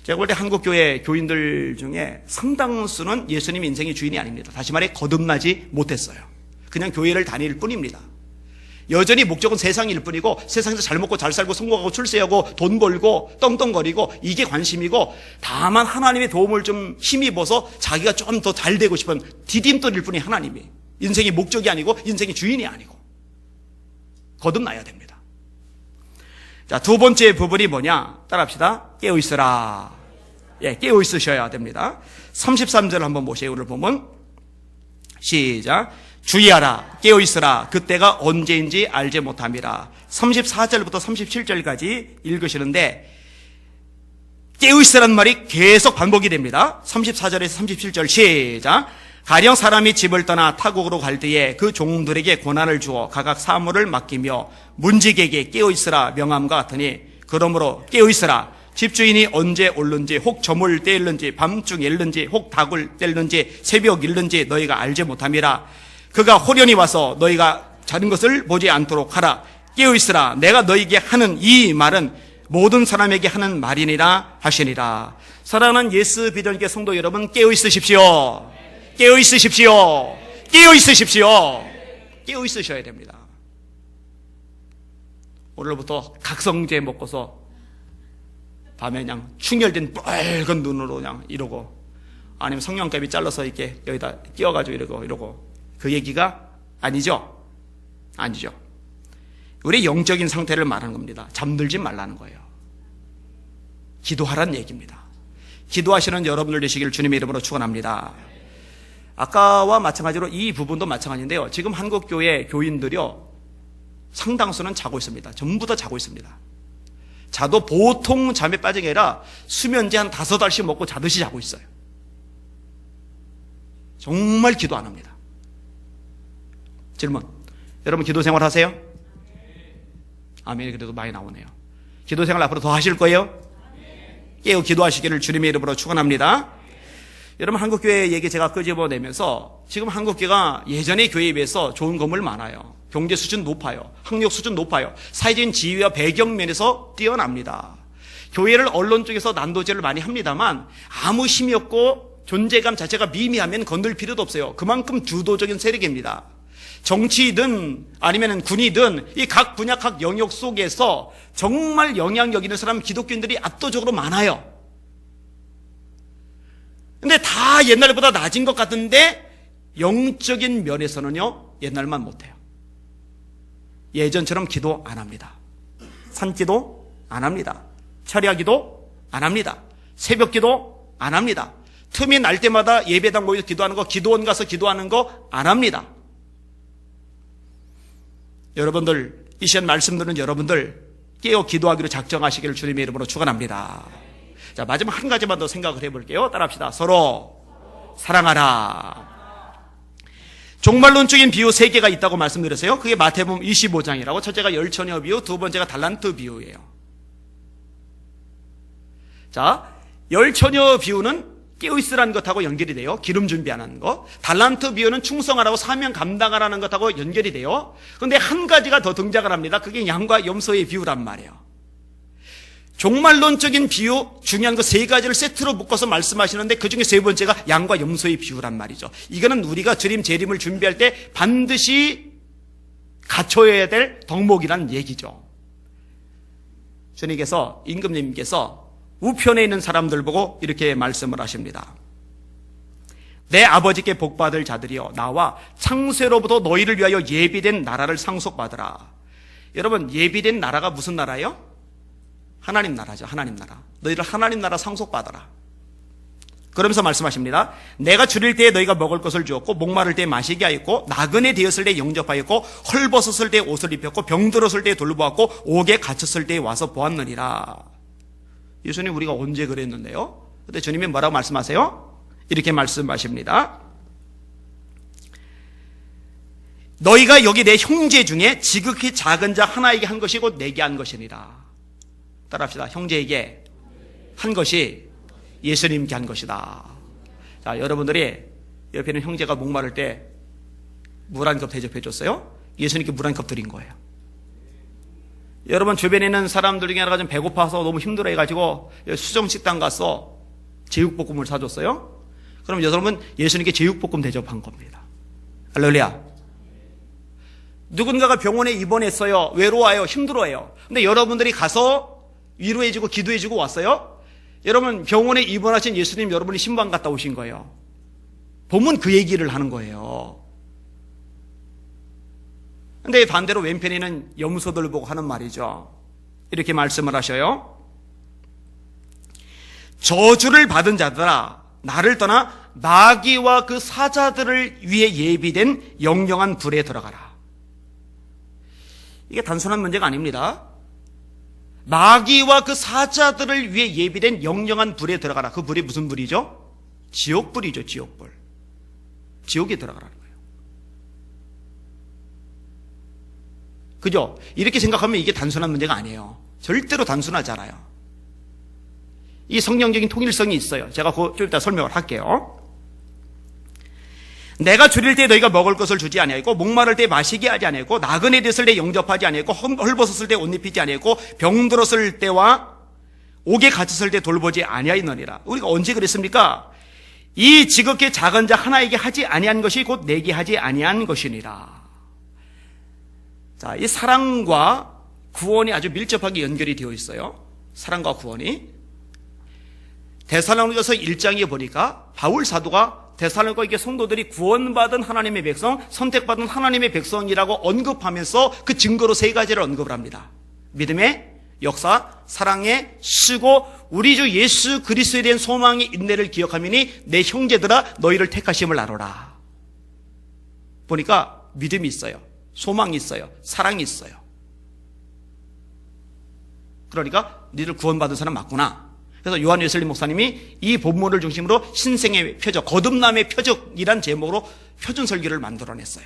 제가 볼 때 한국교회 교인들 중에 상당수는 예수님 인생의 주인이 아닙니다. 다시 말해, 거듭나지 못했어요. 그냥 교회를 다닐 뿐입니다. 여전히 목적은 세상일 뿐이고, 세상에서 잘 먹고 잘 살고 성공하고 출세하고 돈 벌고 떵떵거리고 이게 관심이고, 다만 하나님의 도움을 좀 힘입어서 자기가 좀 더 잘 되고 싶은 디딤돌일 뿐이 하나님이 인생의 목적이 아니고 인생의 주인이 아니고, 거듭나야 됩니다. 자, 두 번째 부분이 뭐냐? 따라합시다. 깨어있으라. 예, 깨어있으셔야 됩니다. 33절 한번 보세요. 오늘 보면 시작. 주의하라, 깨어있으라, 그때가 언제인지 알지 못함이라. 34절부터 37절까지 읽으시는데 깨어있으라는 말이 계속 반복이 됩니다. 34절에서 37절 시작. 가령 사람이 집을 떠나 타국으로 갈 때에 그 종들에게 권한을 주어 각각 사물을 맡기며 문지기에게 깨어있으라 명함과 같으니 그러므로 깨어있으라. 집주인이 언제 올는지 혹 저물 때일는지 밤중에 일는지 혹 닭을 뗄는지 새벽 일는지 너희가 알지 못함이라. 그가 호련히 와서 너희가 자는 것을 보지 않도록 하라. 깨어있으라. 내가 너희에게 하는 이 말은 모든 사람에게 하는 말이니라 하시니라. 사랑하는 예수 비전교 성도 여러분, 깨어있으십시오. 깨어있으십시오. 깨어있으십시오. 깨어있으셔야 됩니다. 오늘부터 각성제 먹고서 밤에 그냥 충혈된 빨간 눈으로 그냥 이러고, 아니면 성냥갑이 잘라서 이렇게 여기다 끼워가지고 이러고 그 얘기가 아니죠. 아니죠. 우리 영적인 상태를 말하는 겁니다. 잠들지 말라는 거예요. 기도하라는 얘기입니다. 기도하시는 여러분들 되시기를 주님의 이름으로 축원합니다. 아까와 마찬가지로 이 부분도 마찬가지인데요. 지금 한국교회 교인들이요, 상당수는 자고 있습니다. 전부 다 자고 있습니다. 자도 보통 잠에 빠진 게 아니라 수면제 한 5알씩 먹고 자듯이 자고 있어요. 정말 기도 안 합니다. 질문. 여러분 기도 생활 하세요? 아멘이 그래도 많이 나오네요. 기도 생활 앞으로 더 하실 거예요? 깨어 기도하시기를 주님의 이름으로 축원합니다. 여러분 한국교회 얘기 제가 끄집어내면서 지금 한국교회가 예전의 교회에 비해서 좋은 건물 많아요. 경제 수준 높아요. 학력 수준 높아요. 사회적인 지위와 배경 면에서 뛰어납니다. 교회를 언론 쪽에서 난도질을 많이 합니다만 아무 힘이 없고 존재감 자체가 미미하면 건들 필요도 없어요. 그만큼 주도적인 세력입니다. 정치든 아니면 군이든 이 각 분야 각 영역 속에서 정말 영향력 있는 사람 기독교인들이 압도적으로 많아요. 근데 다 옛날보다 낮은 것 같은데 영적인 면에서는요 옛날만 못해요. 예전처럼 기도 안 합니다. 산기도 안 합니다. 철야기도 안 합니다. 새벽기도 안 합니다. 틈이 날 때마다 예배당 모여서 기도하는 거, 기도원 가서 기도하는 거 안 합니다. 여러분들 이 시간 말씀 듣는 여러분들 깨어 기도하기로 작정하시기를 주님의 이름으로 축원합니다. 자, 마지막 한 가지만 더 생각을 해볼게요. 따라합시다. 서로 사랑하라. 종말론적인 비유 3개가 있다고 말씀드렸어요. 그게 마태복음 25장이라고. 첫째가 열처녀 비유, 두 번째가 달란트 비유예요. 자, 열처녀 비유는 깨어있으라는 것하고 연결이 돼요. 기름 준비하는 것. 달란트 비유는 충성하라고 사명 감당하라는 것하고 연결이 돼요. 그런데 한 가지가 더 등장을 합니다. 그게 양과 염소의 비유란 말이에요. 종말론적인 비유, 중요한 거 3가지를 세트로 묶어서 말씀하시는데 그중에 3번째가 양과 염소의 비유란 말이죠. 이거는 우리가 주님 재림을 준비할 때 반드시 갖춰야 될 덕목이란 얘기죠. 주님께서, 임금님께서 우편에 있는 사람들 보고 이렇게 말씀을 하십니다. 내 아버지께 복받을 자들이여 나와 창세로부터 너희를 위하여 예비된 나라를 상속받으라. 여러분 예비된 나라가 무슨 나라예요? 하나님 나라죠. 하나님 나라. 너희를 하나님 나라 상속받아라. 그러면서 말씀하십니다. 내가 줄일 때에 너희가 먹을 것을 주었고 목마를 때에 마시게 하였고 나그네 되었을 때에 영접하였고 헐벗었을 때에 옷을 입혔고 병들었을 때에 돌보았고 옥에 갇혔을 때에 와서 보았느니라. 예수님 우리가 언제 그랬는데요? 그때 주님이 뭐라고 말씀하세요? 이렇게 말씀하십니다. 너희가 여기 내 형제 중에 지극히 작은 자 하나에게 한 것이 곧 내게 한 것이니라. 따라합시다. 형제에게 한 것이 예수님께 한 것이다. 자, 여러분들이 옆에 있는 형제가 목마를 때 물 한 컵 대접해 줬어요? 예수님께 물 한 컵 드린 거예요. 여러분 주변에 있는 사람들 중에 하나가 좀 배고파서 너무 힘들어 해가지고 수정식당 가서 제육볶음을 사줬어요? 그럼 여러분 예수님께 제육볶음 대접한 겁니다. 할렐루야. 누군가가 병원에 입원했어요. 외로워요. 힘들어해요. 근데 여러분들이 가서 위로해주고 기도해주고 왔어요? 여러분 병원에 입원하신 예수님 여러분이 신방 갔다 오신 거예요. 보면 그 얘기를 하는 거예요. 근데 반대로 왼편에는 염소들 보고 하는 말이죠. 이렇게 말씀을 하셔요. 저주를 받은 자들아 나를 떠나 마귀와 그 사자들을 위해 예비된 영영한 불에 들어가라. 이게 단순한 문제가 아닙니다. 마귀와 그 사자들을 위해 예비된 영영한 불에 들어가라. 그 불이 무슨 불이죠? 지옥불이죠. 지옥불. 지옥에 들어가라는 거예요. 그죠? 이렇게 생각하면 이게 단순한 문제가 아니에요. 절대로 단순하지 않아요. 이 성경적인 통일성이 있어요. 제가 좀 이따 설명을 할게요. 내가 줄일 때 너희가 먹을 것을 주지 아니하였고 목마를 때 마시게 하지 아니하였고 나그네 됐을 때 영접하지 아니하였고 헐벗었을 때 옷 입히지 아니하였고 병들었을 때와 옥에 갇혔을 때 돌보지 아니하였느니라. 우리가 언제 그랬습니까? 이 지극히 작은 자 하나에게 하지 아니한 것이 곧 내게 하지 아니한 것이니라. 자, 이 사랑과 구원이 아주 밀접하게 연결이 되어 있어요. 사랑과 구원이. 데살로니가서 1장에 보니까 바울 사도가 데살로니가 성도들이 구원받은 하나님의 백성, 선택받은 하나님의 백성이라고 언급하면서 그 증거로 세 가지를 언급을 합니다. 믿음의 역사, 사랑의 수고, 우리 주 예수 그리스도에 대한 소망의 인내를 기억하미니 내 형제들아 너희를 택하심을 알아라. 보니까 믿음이 있어요. 소망이 있어요. 사랑이 있어요. 그러니까 너희들 구원받은 사람 맞구나. 그래서 요한 웨슬리 목사님이 이 본문을 중심으로 신생의 표적, 거듭남의 표적이란 제목으로 표준 설교를 만들어냈어요.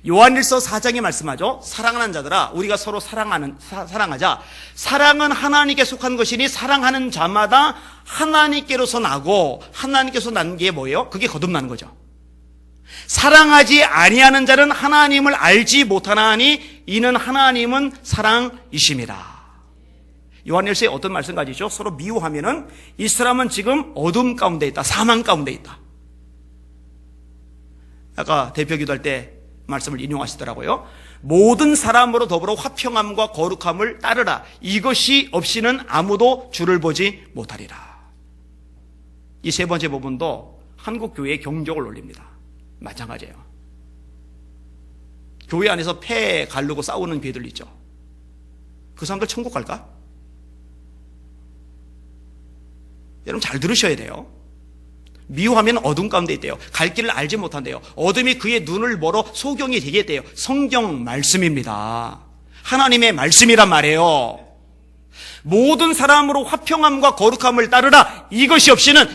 요한일서 4장에 말씀하죠. 사랑하는 자들아, 우리가 서로 사랑하자. 사랑은 하나님께 속한 것이니 사랑하는 자마다 하나님께로서 나고, 하나님께서 난 게 뭐예요? 그게 거듭나는 거죠. 사랑하지 아니하는 자는 하나님을 알지 못하나니 이는 하나님은 사랑이심이라. 요한일서에 어떤 말씀 가지죠? 서로 미워하면은 이 사람은 지금 어둠 가운데 있다. 사망 가운데 있다. 아까 대표 기도할 때 말씀을 인용하시더라고요. 모든 사람으로 더불어 화평함과 거룩함을 따르라. 이것이 없이는 아무도 주를 보지 못하리라. 이 세 번째 부분도 한국 교회의 경적을 올립니다. 마찬가지예요. 교회 안에서 폐 가르고 싸우는 교회들 있죠. 그 사람들 천국 갈까? 여러분 잘 들으셔야 돼요. 미워하면 어둠 가운데 있대요. 갈 길을 알지 못한대요. 어둠이 그의 눈을 멀어 소경이 되겠대요. 성경 말씀입니다. 하나님의 말씀이란 말이에요. 모든 사람으로 화평함과 거룩함을 따르라. 이것이 없이는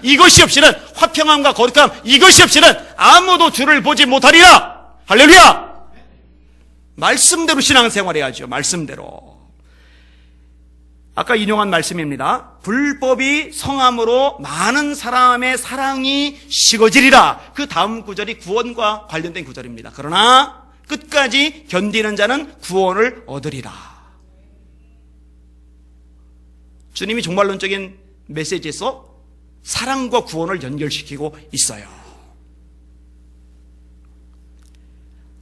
화평함과 거룩함 이것이 없이는 아무도 주를 보지 못하리라. 할렐루야. 말씀대로 신앙생활 해야죠. 말씀대로. 아까 인용한 말씀입니다. 불법이 성함으로 많은 사람의 사랑이 식어지리라. 그 다음 구절이 구원과 관련된 구절입니다. 그러나 끝까지 견디는 자는 구원을 얻으리라. 주님이 종말론적인 메시지에서 사랑과 구원을 연결시키고 있어요.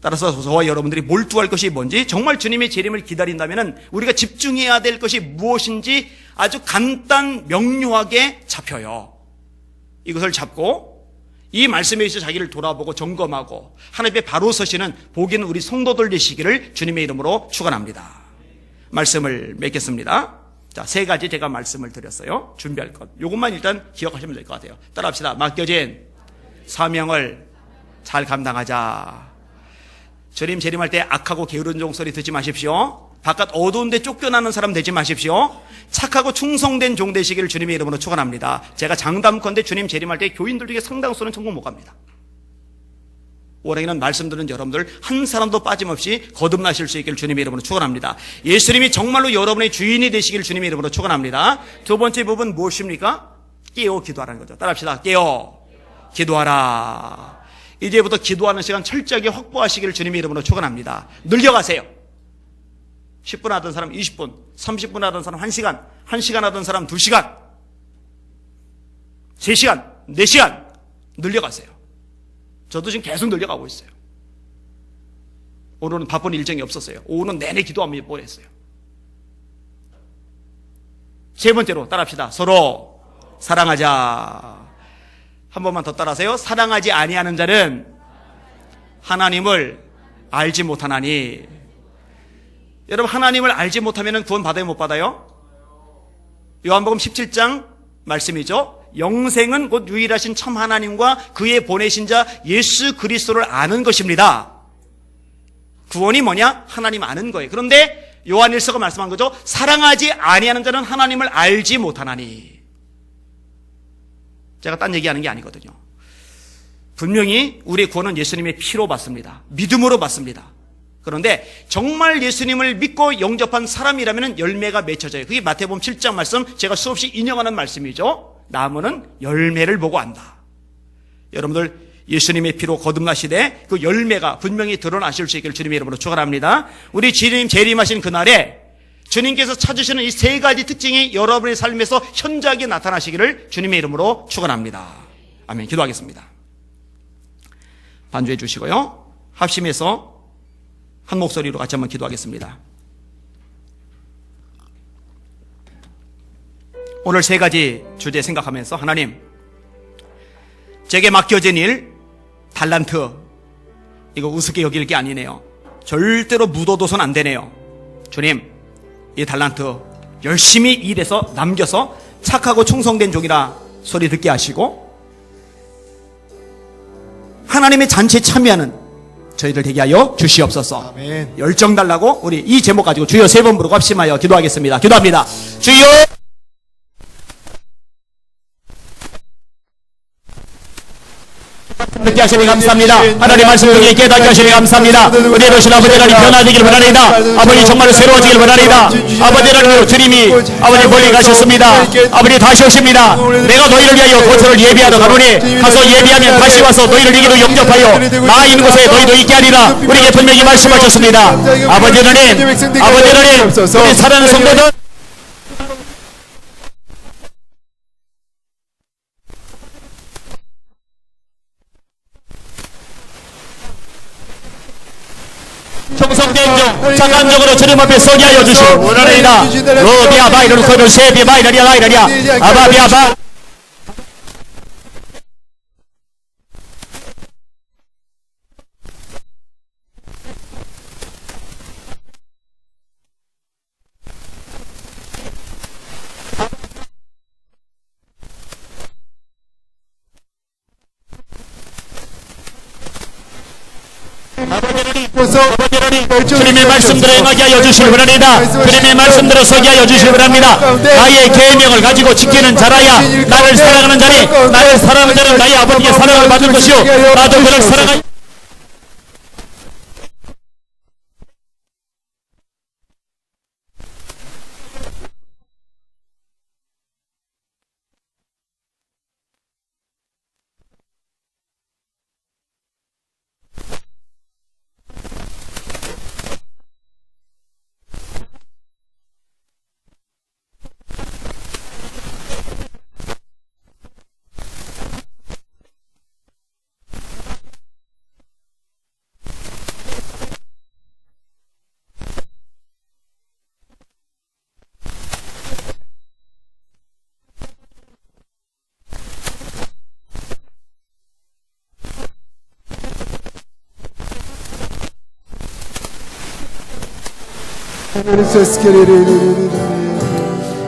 따라서 저와 여러분들이 몰두할 것이 뭔지, 정말 주님의 재림을 기다린다면 우리가 집중해야 될 것이 무엇인지 아주 간단 명료하게 잡혀요. 이것을 잡고 이 말씀에 있어 자기를 돌아보고 점검하고 하나님 앞에 바로 서시는 복 있는 우리 성도들 되시기를 주님의 이름으로 축원합니다. 말씀을 맺겠습니다. 자, 세 가지 제가 말씀을 드렸어요. 준비할 것. 이것만 일단 기억하시면 될 것 같아요. 따라합시다. 맡겨진 사명을 잘 감당하자. 주님 재림할 때 악하고 게으른 종소리 듣지 마십시오. 바깥 어두운 데 쫓겨나는 사람 되지 마십시오. 착하고 충성된 종 되시기를 주님의 이름으로 축원합니다. 제가 장담컨대 주님 재림할 때 교인들 중에 상당수는 천국 못 갑니다. 올해는 말씀 듣는 여러분들 한 사람도 빠짐없이 거듭나실 수 있기를 주님의 이름으로 축원합니다. 예수님이 정말로 여러분의 주인이 되시기를 주님의 이름으로 축원합니다. 두 번째 부분 무엇입니까? 깨어 기도하라는 거죠. 따라합시다. 깨어 기도하라. 이제부터 기도하는 시간 철저하게 확보하시기를 주님의 이름으로 축원합니다. 늘려가세요. 10분 하던 사람 20분, 30분 하던 사람 1시간, 1시간 하던 사람 2시간, 3시간, 4시간 늘려가세요. 저도 지금 계속 늘려가고 있어요. 오늘은 바쁜 일정이 없었어요. 오후는 내내 기도하며 보냈어요. 세 번째로 따라합시다. 서로 사랑하자. 한 번만 더 따라하세요. 사랑하지 아니하는 자는 하나님을 알지 못하나니. 여러분, 하나님을 알지 못하면 구원 받아요, 못 받아요? 요한복음 17장 말씀이죠. 영생은 곧 유일하신 참 하나님과 그의 보내신 자 예수 그리스도를 아는 것입니다. 구원이 뭐냐? 하나님 아는 거예요. 그런데 요한일서가 말씀한 거죠. 사랑하지 아니하는 자는 하나님을 알지 못하나니. 제가 딴 얘기하는 게 아니거든요. 분명히 우리의 구원은 예수님의 피로 받습니다. 믿음으로 받습니다. 그런데 정말 예수님을 믿고 영접한 사람이라면 열매가 맺혀져요. 그게 마태복음 7장 말씀, 제가 수없이 인용하는 말씀이죠. 나무는 열매를 보고 안다. 여러분들 예수님의 피로 거듭나시되 그 열매가 분명히 드러나실 수 있기를 주님의 이름으로 축원합니다. 우리 주님 재림하신 그날에 주님께서 찾으시는 이 세 가지 특징이 여러분의 삶에서 현저하게 나타나시기를 주님의 이름으로 축원합니다. 아멘. 기도하겠습니다. 반주해 주시고요. 합심해서 한 목소리로 같이 한번 기도하겠습니다. 오늘 세 가지 주제 생각하면서 하나님, 제게 맡겨진 일, 달란트, 이거 우습게 여길 게 아니네요. 절대로 묻어둬선 안 되네요. 주님, 이 달란트 열심히 일해서 남겨서 착하고 충성된 종이라 소리 듣게 하시고 하나님의 잔치에 참여하는 저희들 되게 하여 주시옵소서.
아멘.
열정 달라고 우리 이 제목 가지고 주여 세 번 부르고 합심하여 기도하겠습니다. 기도합니다. 주여, 듣게 하시니 감사합니다. 하나님 말씀 중에 깨닫게 하시니 감사합니다. 우리 이러신 아버지 하나님 변화되길 바라니다. 아버지 정말로 새로워지길 바라니다. 아버지 하나님 주님이 아버지 멀리 가셨습니다. 아버지 다시 오십니다. 내가 너희를 위하여 고초를 예비하러 가노니 가서 예비하면 다시 와서 너희를 이기로 영접하여 나 있는 곳에 너희도 있게 하리라. 우리에게 분명히 말씀하셨습니다. 아버지 하나님, 아버지 하나님, 우리 사랑하는 성도들 정성된 종, 착한 종으로 주님 앞에 서게 하여 주시고 원하나이다. 로비아 바이러는 커널 세비 바이러리아 바이러리아 아바비아 바 주님의 말씀대로 행하게 하여 주시기 바랍니다. 주님의 말씀대로 서게 하여 주시기 바랍니다. 나의 계명을 가지고 지키는 자라야 나를 사랑하는 자니 나를 사랑하는 자는 나의 아버지의 사랑을 받을 것이요 나도 그를 사랑하여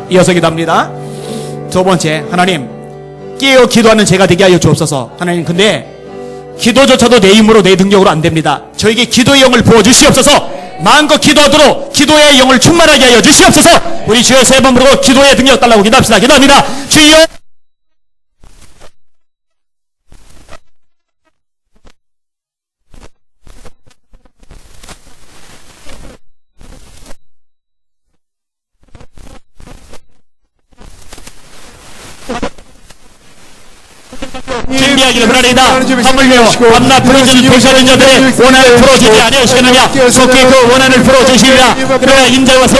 이어서 기도합니다. 두 번째, 하나님 깨어 기도하는 제가 되게 하여 주옵소서. 하나님, 근데 기도조차도 내 힘으로 내 능력으로 안 됩니다. 저에게 기도의 영을 부어주시옵소서. 마음껏 기도하도록 기도의 영을 충만하게 하여 주시옵소서. 우리 주여 세 번 부르고 기도의 능력 달라고 기도합시다. 기도합니다. 주여, 준비하기를 바라리다. 하물며 밤낮 부르짖는 도시하는 자들의 원한을 풀어주지 아니하시겠느냐. 속히 그 원한을 풀어주시리라. 그러나 인자와 세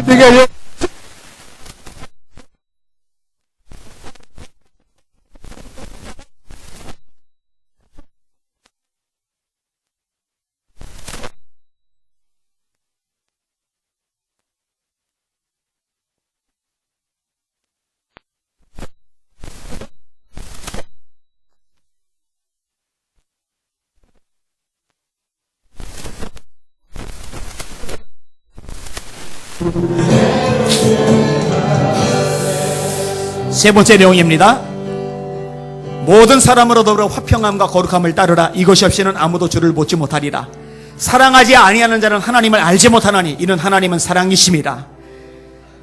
되게 하여
세 번째 내용입니다. 모든 사람으로 더불어 화평함과 거룩함을 따르라. 이것이 없이는 아무도 주를 보지 못하리라. 사랑하지 아니하는 자는 하나님을 알지 못하나니 이는 하나님은 사랑이심이라.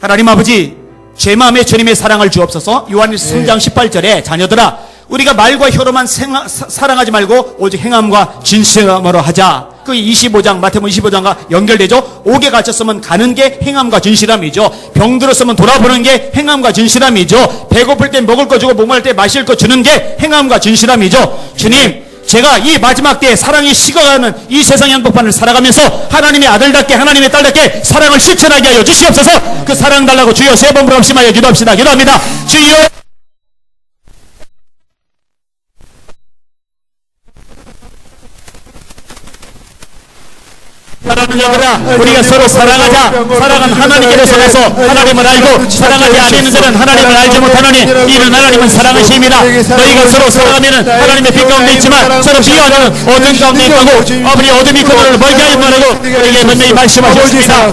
하나님 아버지, 제 마음에 주님의 사랑을 주옵소서. 요한일서 3장 18절에 자녀들아, 우리가 말과 혀로만 사랑하지 말고 오직 행함과 진실함으로 하자. 그 25장 마태복음 25장과 연결되죠. 옥에 갇혔으면 가는 게 행함과 진실함이죠. 병들었으면 돌아보는 게 행함과 진실함이죠. 배고플 때 먹을 거 주고 목마를 때 마실 거 주는 게 행함과 진실함이죠. 주님, 제가 이 마지막 때에 사랑이 식어가는 이 세상의 한복판을 살아가면서 하나님의 아들답게 하나님의 딸답게 사랑을 실천하게 하여 주시옵소서. 그 사랑 달라고 주여 세 번 부름심하여 기도합시다. 기도합니다. 주여, 사랑하라. 우리가 서로 사랑하자. 사랑은 하나님께로 속아서 하나님을 알고 사랑하지 않는 자는 하나님을 알지 못하노니 이는 하나님은 사랑이심이라. 너희가 서로 사랑하면 하나님의 빛 가운데 있지만 서로 비교하는 어둠 가운데 있다고 아버지 어둠이 그들을 멀게 하지 말라고 우리에게 분명히 말씀하셨습니다.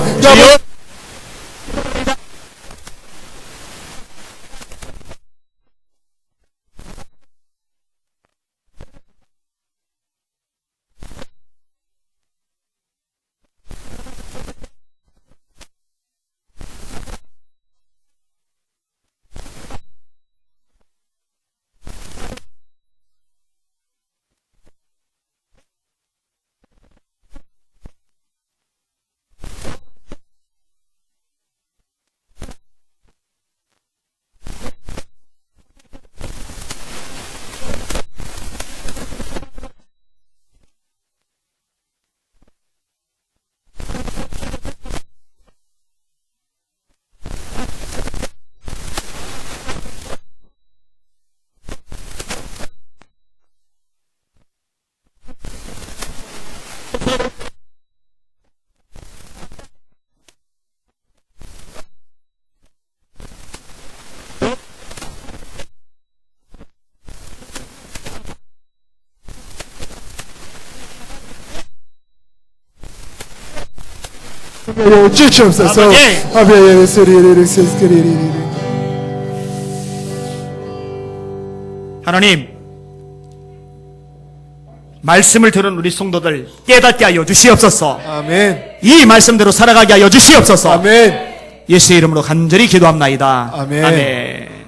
주여,
주시옵소서. 아멘.
하나님, 말씀을 들은 우리 성도들 깨닫게 하여 주시옵소서.
아멘.
이 말씀대로 살아가게 하여 주시옵소서.
아멘.
예수의 이름으로 간절히 기도합나이다.
아멘.
아멘.